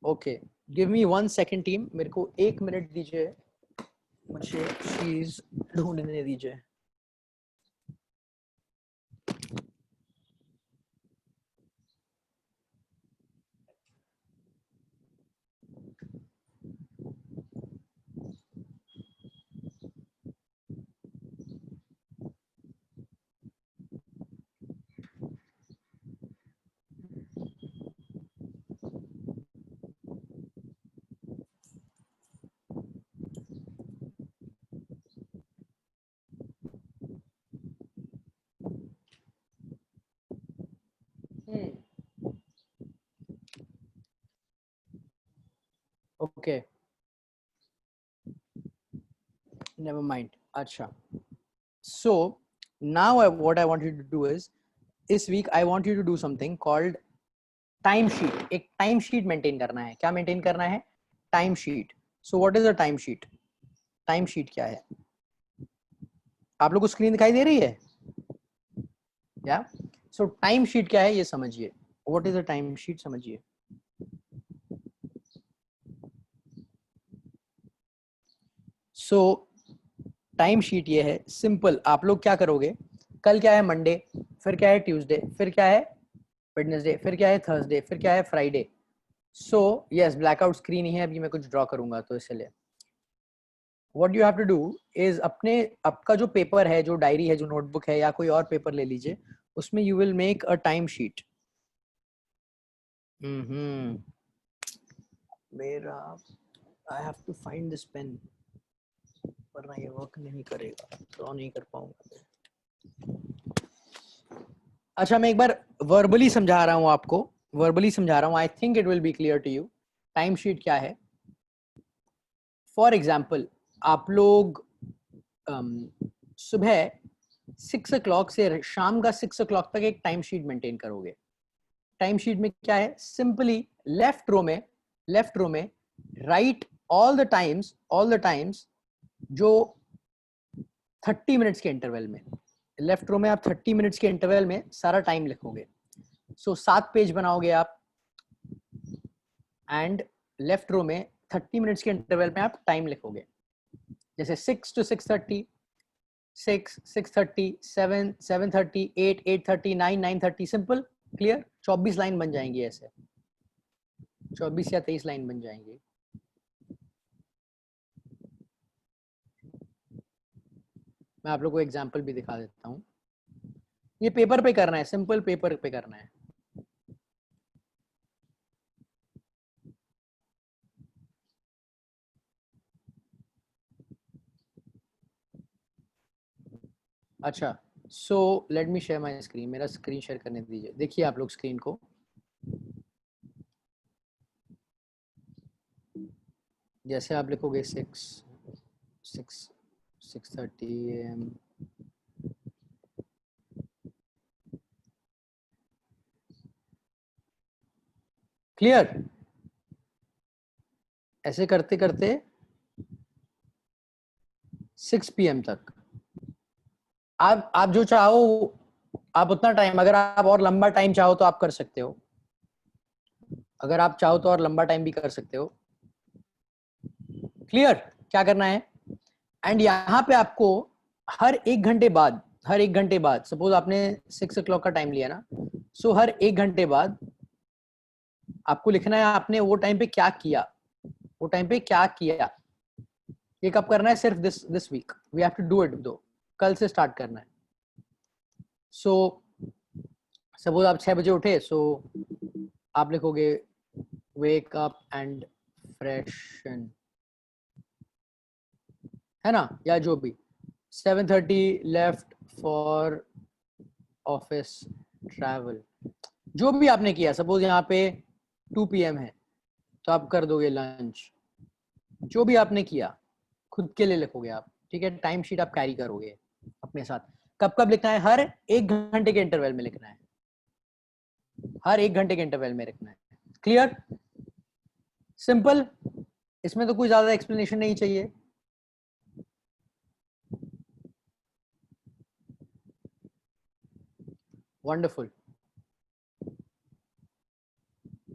Okay, give me 1 second team, मेरे को 1 मिनट दीजिए, मुझे चीज ढूंढने दीजिए। Okay, never mind. अच्छा, so now what I want you to do is, this week I want you to do something called time sheet. एक time sheet maintain करना है। क्या maintain करना है? Time sheet. So what is a time sheet? Time sheet क्या है? आप लोग को स्क्रीन दिखाई दे रही है? या सो टाइम शीट क्या है ये समझिए. What is a time sheet समझिए. सो टाइम शीट ये है सिंपल. आप लोग क्या करोगे, कल क्या है मंडे, फिर क्या है ट्यूसडे, फिर क्या है वेडनेसडे, फिर क्या है थर्सडे, फिर क्या है Friday. So yes blackout screen ही है, अभी मैं कुछ ड्रॉ करूंगा तो इसलिए what you have to do is अपने आपका जो पेपर है, जो डायरी है, जो नोटबुक है या कोई और पेपर ले लीजिए, उसमें you will make a time sheet. मेरा I have to find this pen, वरना ये वर्क नहीं करेगा, ड्रॉ नहीं कर पाऊंगा. अच्छा मैं एक बार वर्बली समझा रहा हूँ आपको, वर्बली समझा रहा हूँ. I think it will be clear to you. Time sheet क्या है? फॉर एग्जाम्पल आप लोग सुबह 6 o'clock से शाम का 6 o'clock तक एक टाइम शीट मेंटेन करोगे. टाइम शीट में क्या है? सिंपली लेफ्ट रो में राइट ऑल द टाइम्स जो 30 मिनट्स के इंटरवल में, लेफ्ट रो में आप 30 मिनट्स के इंटरवल में सारा टाइम लिखोगे. सो 7 पेज बनाओगे आप एंड लेफ्ट रो में 30 मिनट्स के इंटरवल में आप टाइम लिखोगे. जैसे 6 to 6:30, 6, 6:30, 7, 7:30, 8, 8:30, 9, 9:30. Simple, clear. 24 लाइन बन जाएंगी ऐसे, 24 या 23 लाइन बन जाएंगी. मैं आप लोग को एग्जांपल भी दिखा देता हूँ. ये पेपर पे करना है, सिंपल पेपर पे करना है. अच्छा so let me share my screen. मेरा स्क्रीन शेयर करने दीजिए. देखिए आप लोग स्क्रीन को. जैसे आप लिखोगे 6:30 AM, क्लियर. ऐसे करते करते 6 PM तक आप जो चाहो आप उतना टाइम, अगर आप और लंबा टाइम चाहो तो आप कर सकते हो. अगर आप चाहो तो और लंबा टाइम भी कर सकते हो. क्लियर क्या करना है? एंड यहाँ पे आपको हर 1 घंटे बाद सपोज आपने 6 o'clock का टाइम लिया ना, सो हर 1 घंटे बाद आपको लिखना है आपने वो टाइम पे क्या किया. ये कब करना है? सिर्फ this week. We have to do it दो, कल से स्टार्ट करना है. सो सपोज आप 6 बजे उठे, सो आप लिखोगे वेक अप एंड फ्रेशन, है ना, या जो भी. 7:30 लेफ्ट फॉर ऑफिस ट्रैवल, जो भी आपने किया. सपोज यहाँ पे 2 PM है तो आप कर दोगे लंच. जो भी आपने किया खुद के लिए लिखोगे आप. ठीक है, टाइम शीट आप कैरी करोगे अपने साथ. कब कब लिखना है? हर 1 घंटे के इंटरवल में लिखना है. हर 1 घंटे के इंटरवल में लिखना है. Clear, simple. इसमें तो कोई ज्यादा एक्सप्लेनेशन नहीं चाहिए. Wonderful.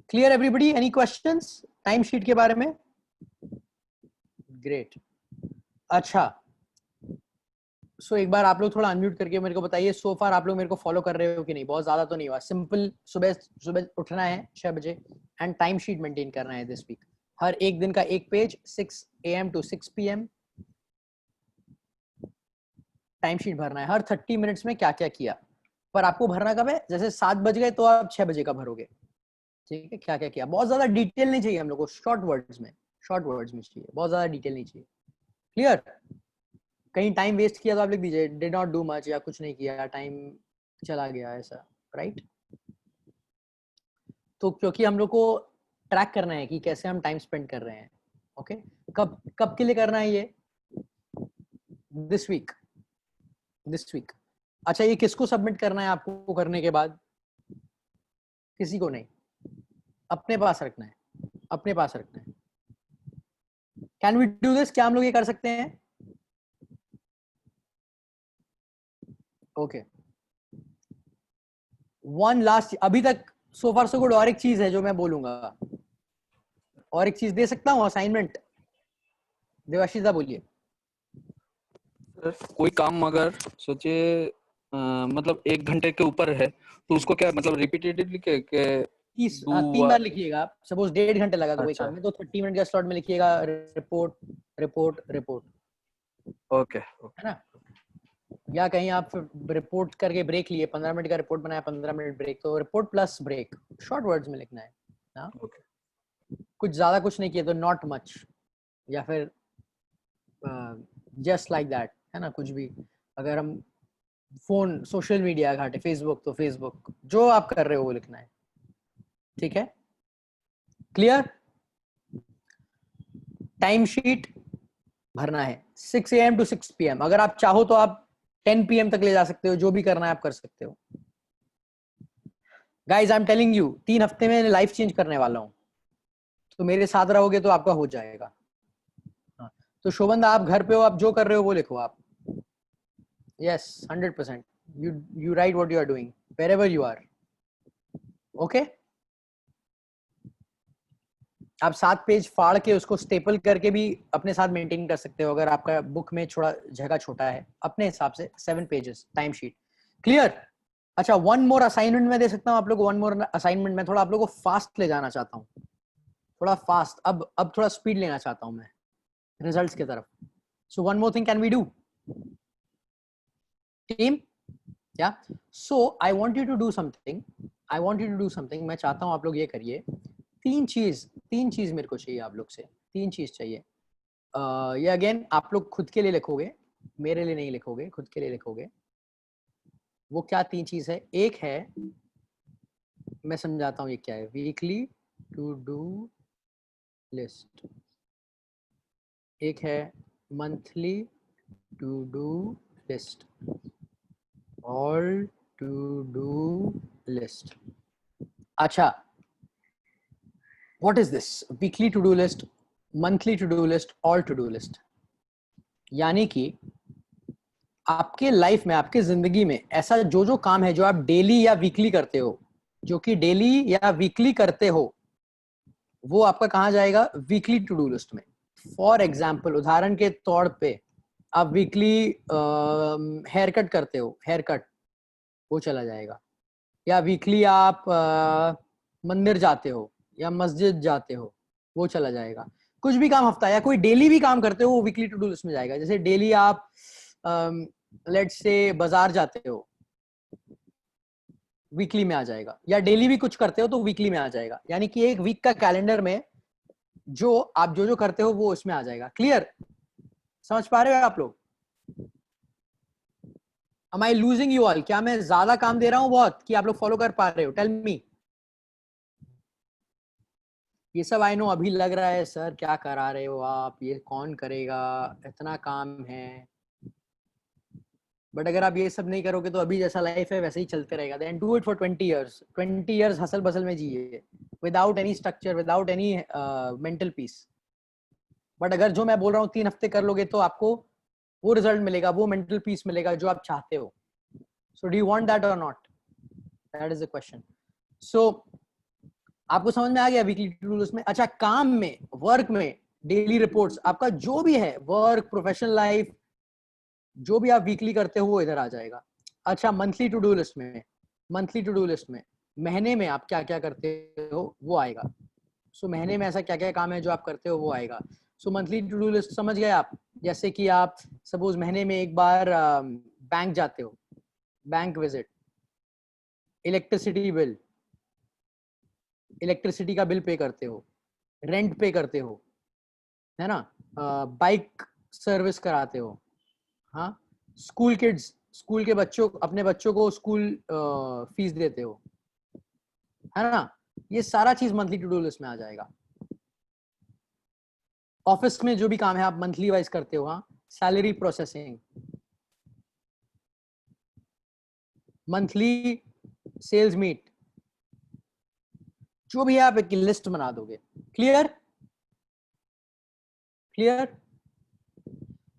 Clear everybody? Any questions time sheet के बारे में? ग्रेट. अच्छा सो एक बार आप लोग थोड़ा अनम्यूट करके मेरे को बताइए, सो फार आप लोग मेरे को फॉलो कर रहे हो कि नहीं? बहुत ज्यादा तो नहीं हुआ. सिंपल सुबह उठना है 6 बजे एंड टाइम शीट मेंटेन करना है दिस वीक. हर एक दिन का एक page, 6 AM to 6 PM time sheet भरना है. हर 30 मिनट्स में क्या क्या किया. पर आपको भरना कब है? जैसे 7 बज गए तो आप 6 बजे का भरोगे. ठीक है, क्या क्या किया. बहुत ज्यादा डिटेल नहीं चाहिए हम लोग को, शॉर्ट वर्ड्स में चाहिए. बहुत ज्यादा डिटेल नहीं चाहिए. क्लियर. कहीं टाइम वेस्ट किया तो आप लिख दीजिए डिड नॉट डू मच, या कुछ नहीं किया, टाइम चला गया, ऐसा. राइट. तो क्योंकि हम लोग को ट्रैक करना है कि कैसे हम टाइम स्पेंड कर रहे हैं. ओके कब कब के लिए करना है ये? This week. अच्छा ये किसको सबमिट करना है आपको करने के बाद? किसी को नहीं, अपने पास रखना है. Can we do this? क्या हम लोग ये कर सकते हैं? ओके, वन लास्ट, अभी तक सो फार सो गुड। और एक चीज है जो मैं बोलूंगा, और एक चीज दे सकता हूँ असाइनमेंट। देवाशीष दा बोलिए। कोई काम अगर सोचिए मतलब 1 घंटे के ऊपर है तो उसको क्या मतलब रिपीटेडली के 3 बार लिखिएगा आप। सपोज 1.5 घंटे लगा तो कोई अच्छा। काम में, तो 30 मिनट का स्लॉट में लिखिएगा रिपोर्ट रिपोर्ट रिपोर्ट, ओके है ना। या कहीं आप रिपोर्ट करके ब्रेक लिए, 15 मिनट का रिपोर्ट बनाया, 15 मिनट ब्रेक, तो report plus break, short words में लिखना है ना। ओके कुछ ज्यादा कुछ नहीं किया तो नॉट मच, या फिर जस्ट लाइक दैट, है ना। कुछ भी, अगर हम फोन सोशल मीडिया घाटे फेसबुक, तो फेसबुक, जो आप कर रहे हो वो लिखना है, ठीक है। क्लियर। टाइम शीट भरना है 6 AM to 6 PM। अगर आप चाहो तो आप 10 PM तक ले जा सकते हो, जो भी करना है आप कर सकते हो। Guys I am telling you, 3 हफ्ते में लाइफ चेंज करने वाला हूं, तो मेरे साथ रहोगे तो आपका हो जाएगा। हाँ, तो शोभन, आप घर पे हो, आप जो कर रहे हो वो लिखो आप। Yes 100%, you write what you are doing wherever you are, okay? आप 7 पेज फाड़ के उसको स्टेपल करके भी अपने साथ मेंटेन कर सकते हो, अगर आपका बुक में थोड़ा जगह छोटा है, अपने हिसाब से 7 पेजेस टाइम शीट। क्लियर। अच्छा, वन मोर असाइनमेंट मैं दे सकता हूँ आप लोग को। वन मोर असाइनमेंट में थोड़ा आप लोग को फास्ट ले जाना चाहता हूँ, थोड़ा फास्ट। अब थोड़ा स्पीड लेना चाहता हूँ मैं रिजल्ट्स की तरफ। So one more thing can we do team? Yeah so I want you to do something. मैं चाहता हूँ आप लोग ये करिए। तीन चीज मेरे को चाहिए आप लोग से, 3 चीज चाहिए। ये अगेन आप लोग खुद के लिए लिखोगे, मेरे लिए नहीं लिखोगे, खुद के लिए लिखोगे। वो क्या 3 चीज है? एक है, मैं समझाता हूँ ये क्या है, वीकली टू डू लिस्ट। एक है monthly to do list, all to do list. अच्छा, what is this? Weekly to do list, monthly to do list, all to do list. यानी कि आपके लाइफ में, आपके जिंदगी में ऐसा जो जो काम है जो आप डेली या वीकली करते हो, जो कि डेली या वीकली करते हो, वो आपका कहाँ जाएगा? वीकली टू डू लिस्ट में। फॉर एग्जाम्पल, उदाहरण के तौर पे, आप वीकली हेयर कट करते हो, हेयर कट, वो चला जाएगा। या वीकली आप मंदिर जाते हो या मस्जिद जाते हो, वो चला जाएगा। कुछ भी काम हफ्ता, या कोई डेली भी काम करते हो, वो वीकली टू डू लिस्ट में जाएगा। जैसे डेली आप लेट्स से बाजार जाते हो, वीकली में आ जाएगा। या डेली भी कुछ करते हो तो वीकली में आ जाएगा। यानी कि एक वीक का कैलेंडर में जो आप जो जो करते हो वो उसमें आ जाएगा। क्लियर? समझ पा रहे हो आप लोग? Am I losing you all? क्या मैं ज्यादा काम दे रहा हूं बहुत, कि आप लोग फॉलो कर पा रहे हो? Tell me. ये सब आई नो अभी लग रहा है सर क्या करा रहे हो आप, ये कौन करेगा, इतना काम है। बट अगर आप ये सब नहीं करोगे तो अभी जैसा लाइफ है वैसे ही चलते रहेगा। Then do it for 20 years। 20 years hustle bustle में जिए, without any structure, without any mental peace. But अगर जो मैं बोल रहा हूँ 3 हफ्ते कर लोगे तो आपको वो रिजल्ट मिलेगा, वो मेंटल पीस मिलेगा जो आप चाहते हो। So do you want that और not? That is the question. So आपको समझ में आ गया वीकली टू डू लिस्ट में? अच्छा, काम में, वर्क में, डेली रिपोर्ट्स, आपका जो भी है, वर्क, प्रोफेशनल लाइफ, जो भी आप वीकली करते हो वो इधर आ जाएगा। अच्छा, मंथली टू डू लिस्ट में, महीने में आप क्या क्या करते हो वो आएगा। सो महीने में ऐसा क्या क्या काम है जो आप करते हो वो आएगा। So monthly to do list समझ गए आप? जैसे कि आप सपोज महीने में एक बार बैंक जाते हो, bank visit, electricity bill, electricity का बिल पे करते हो, रेंट पे करते हो, है ना, बाइक सर्विस कराते हो, हाँ, स्कूल किड्स, स्कूल के बच्चों, अपने बच्चों को स्कूल फीस देते हो, है ना। ये सारा चीज मंथली टू डू लिस्ट में आ जाएगा। ऑफिस में जो भी काम है आप मंथली वाइज करते हो, हाँ, salary processing, monthly sales meet, जो भी है आप एक लिस्ट बना दोगे। क्लियर? क्लियर?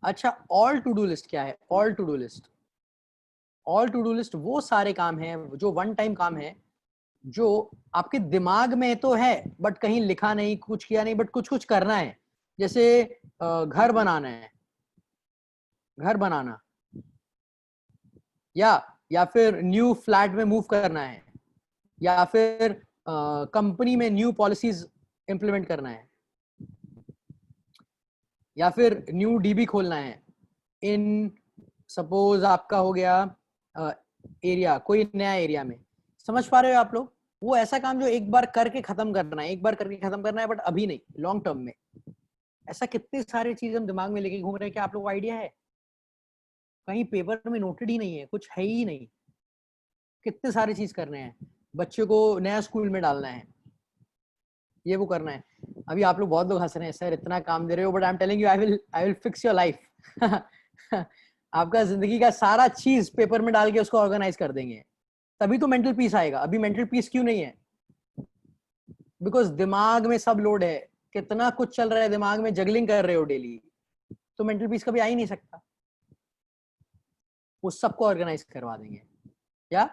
अच्छा, ऑल टू डू लिस्ट क्या है? All to do list, all to do list वो सारे काम हैं जो वन टाइम काम है, जो आपके दिमाग में तो है बट कहीं लिखा नहीं, कुछ किया नहीं, बट कुछ कुछ करना है। जैसे घर बनाना है, घर बनाना, या फिर न्यू फ्लैट में मूव करना है, या फिर कंपनी में न्यू पॉलिसीज इंप्लीमेंट करना है, या फिर न्यू डीबी खोलना है। इन सपोज आपका हो गया एरिया, कोई नया एरिया में, समझ पा रहे हो आप लोग? वो ऐसा काम जो एक बार करके खत्म करना है, एक बार करके खत्म करना है, बट अभी नहीं, लॉन्ग टर्म में। ऐसा कितने सारे चीज हम दिमाग में लेके घूम रहे हैं, क्या आप लोगों को आइडिया है? कहीं पेपर में नोटेड ही नहीं है, कुछ है ही नहीं। कितने सारे चीज करने हैं। बच्चे को नया स्कूल में डालना है, ये वो करना है। अभी आप लोग बहुत लोग हंस रहे हैं, सर इतना काम दे रहे हो, but I am telling you I will fix your life. आपका जिंदगी का सारा चीज पेपर में डाल के उसको ऑर्गेनाइज कर देंगे, तभी तो मेंटल पीस आएगा। अभी मेंटल पीस क्यों नहीं है? बिकॉज दिमाग में सब लोड है, कितना कुछ चल रहा है दिमाग में, जगलिंग कर रहे हो डेली, तो मेंटल पीस कभी आ ही नहीं सकता। वो सबको ऑर्गेनाइज करवा देंगे। क्या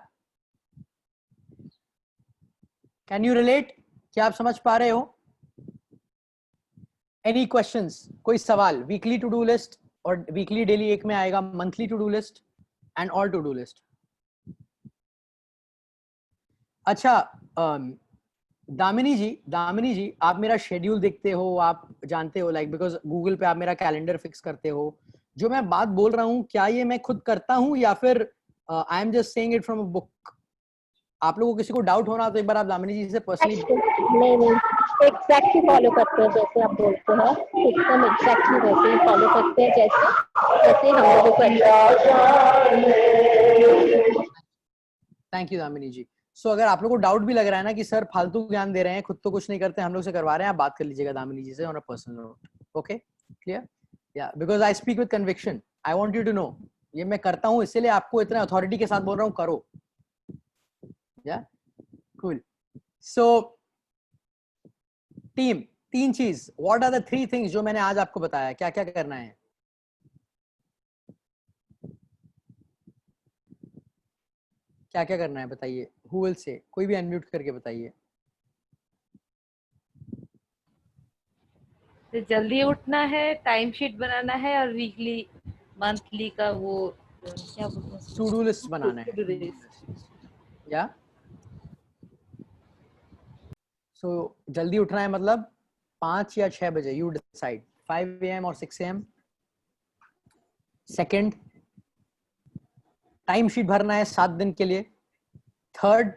कैन यू रिलेट? क्या आप समझ पा रहे हो? Any questions? कोई सवाल? वीकली टू डू लिस्ट और वीकली डेली एक में आएगा, monthly to do list and all to do list. अच्छा दामिनी जी, आप मेरा शेड्यूल देखते हो, आप जानते हो, लाइक बिकॉज गूगल पे आप मेरा कैलेंडर फिक्स करते हो। जो मैं बात बोल रहा हूँ, क्या ये मैं खुद करता हूँ या फिर I am just saying it from a book? आप लोगों को किसी को डाउट होना तो एक बार आप दामिनी जी से पर्सनली। नहीं, एग्जैक्टली फॉलो करते हैं जैसे आप बोलते हैं, एकदम एग्जैक्टली वैसे ही फॉलो करते हैं जैसे हम लोगों को। थैंक यू दामिनी जी। सो अगर आप लोगों को डाउट भी लग रहा है ना कि सर फालतू ज्ञान दे रहे हैं, खुद तो कुछ नहीं करते, हम लोग से करवा रहे हैं, आप बात कर लीजिएगा दामिनी जी से on a personal note. Okay, clear? Yeah because I speak with conviction, I want you to know, ये मैं करता हूँ, इसीलिए आपको इतना अथॉरिटी के साथ बोल रहा हूँ, करो। या कूल। सो टीम, तीन चीज, what are the three things जो मैंने आज आपको बताया, क्या क्या करना है? क्या क्या करना है बताइए? Who will say? कोई भी अनम्यूट करके बताइए। तो जल्दी उठना है, टाइम शीट बनाना है, और वीकली मंथली का वो क्या बोलते हैं, टू डू लिस्ट बनाना है। To-do list. या सो जल्दी उठना है मतलब 5 या 6 बजे, यू डिसाइड, 5 AM और 6 AM। सेकंड, टाइम शीट भरना है 7 दिन के लिए। थर्ड,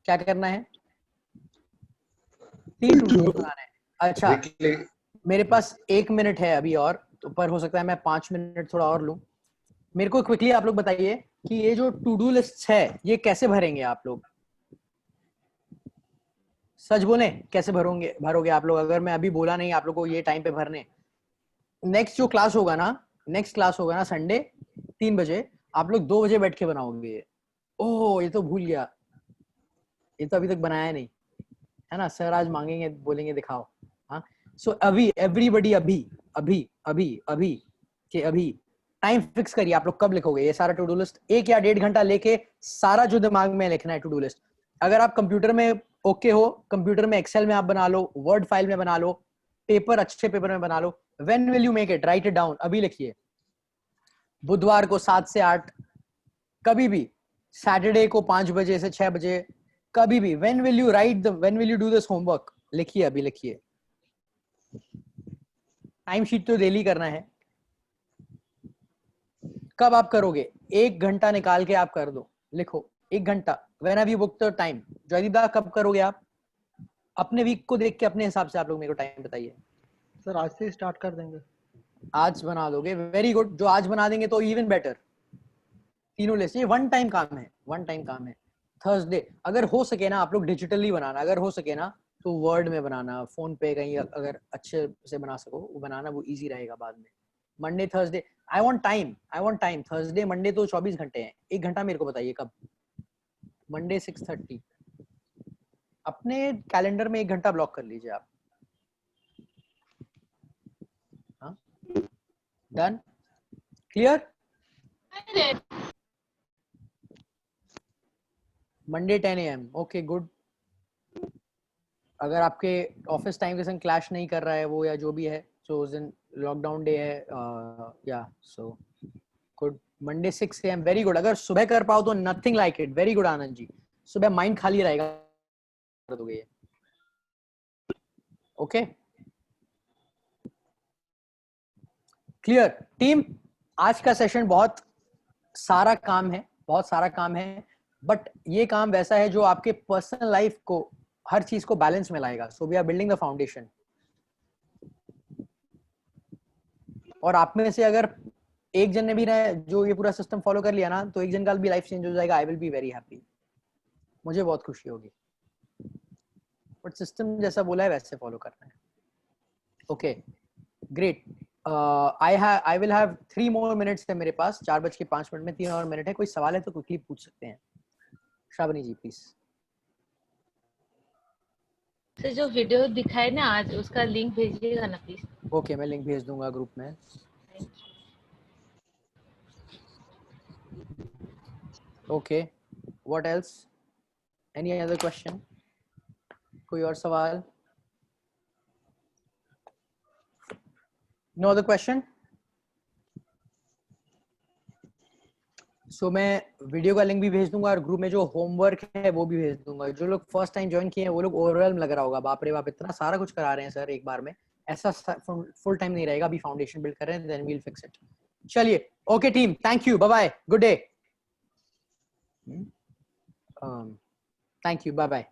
क्या करना है? 3 टू डू बनाना है। अच्छा, वीकली मेरे पास 1 मिनट है अभी और, तो पर हो सकता है मैं 5 मिनट थोड़ा और लूं। मेरे को क्विकली आप लोग बताइए कि ये जो टू डू लिस्ट है ये कैसे भरेंगे आप लोग? सच बोले, कैसे भरोगे आप लोग? अगर मैं अभी बोला नहीं आप लोग को ये टाइम पे भरने, नेक्स्ट जो क्लास होगा ना, नेक्स्ट क्लास होगा ना संडे 3 बजे, आप लोग 2 बजे बैठ के बनाओगे। ओह ये तो भूल गया, ये तो अभी तक बनाया नहीं है ना, सर आज मांगेंगे, बोलेंगे दिखाओ। हाँ, सो अभी एवरीबडी अभी अभी अभी अभी के अभी टाइम फिक्स करिए आप लोग कब लिखोगे ये सारा टू डू लिस्ट। 1 या 1.5 घंटा लेके सारा जो दिमाग में लिखना है टू डू लिस्ट। अगर आप कंप्यूटर में ओके हो, कंप्यूटर में एक्सेल में आप बना लो, वर्ड फाइल में बना लो, पेपर अच्छे पेपर में बना लो। When will you make it? Write it down, अभी लिखिए। बुधवार को 7 से 8, कभी भी। सैटरडे को 5 बजे से 6 बजे, कभी भी। When will you right when will you do this homework? लिखिए, अभी लिखिए। टाइम शीट तो डेली करना है। कब आप करोगे? 1 घंटा निकाल के आप कर दो, लिखो 1 घंटा। When have you booked the time? Jaydeep da कब करोगे आप? अपने वीक को देख के अपने हिसाब से आप लोग मेरे को टाइम बताइए। सर आज से स्टार्ट कर देंगे। आज बना दोगे? वेरी गुड, जो आज बना देंगे तो इवन बेटर। तीनों लिस्ट, ये वन टाइम काम है, वन टाइम काम है। थर्सडे अगर हो सके ना आप लोग डिजिटली बनाना, अगर हो सके ना तो वर्ड में बनाना, फोन पे कहीं अगर अच्छे से बना सको वो बनाना, वो इजी रहेगा बाद में। Monday Thursday, I want time. Thursday Monday तो 24 घंटे हैं, 1 घंटा मेरे को बताइए कब? मंडे 6:30, अपने कैलेंडर में 1 घंटा ब्लॉक कर लीजिए आप। Done? Clear? Monday 10 AM, okay good. अगर आपके ऑफिस टाइम के संग क्लैश नहीं कर रहा है वो या जो भी है, सो उस दिन लॉकडाउन डे है, yeah so good. Monday 6 AM, very good. अगर सुबह कर पाओ तो nothing like it, very good Anand ji. सुबह माइंड खाली रहेगा, कर दोगे ये, ओके क्लियर। टीम, आज का सेशन बहुत सारा काम है, बहुत सारा काम है, बट ये काम वैसा है जो आपके पर्सनल लाइफ को, हर चीज को बैलेंस में लाएगा। So we are building the foundation. और आप में से अगर एक जन ने भी ना जो ये पूरा सिस्टम फॉलो कर लिया ना, तो एक जन का भी लाइफ चेंज हो जाएगा। I will be very happy, मुझे बहुत खुशी होगी। बट सिस्टम जैसा बोला है वैसे फॉलो करना है। Okay great. I will have 3 more minutes है मेरे पास, 4:05 में 3 और मिनट है। कोई सवाल है तो क्विकली पूछ सकते हैं। श्रावणी जी प्लीज। सर जो वीडियो दिखाए ना आज, उसका लिंक भेजिएगा ना प्लीज। ओके मैं लिंक भेज दूंगा ग्रुप में। Okay what else, any other question, कोई और सवाल? No other question. सो मैं वीडियो का लिंक भी भेज दूंगा और ग्रुप में जो होमवर्क है वो भी भेज दूंगा। जो लोग फर्स्ट टाइम ज्वाइन किए हैं वो लोग ओवरवेल्म लग रहा होगा, बाप रे बाप इतना सारा कुछ करा रहे हैं सर एक बार में। ऐसा फुल टाइम नहीं रहेगा, अभी फाउंडेशन बिल्ड कर रहे हैं, then we will fix it. चलिए okay team, thank you, bye bye, good day. Thank you, bye bye.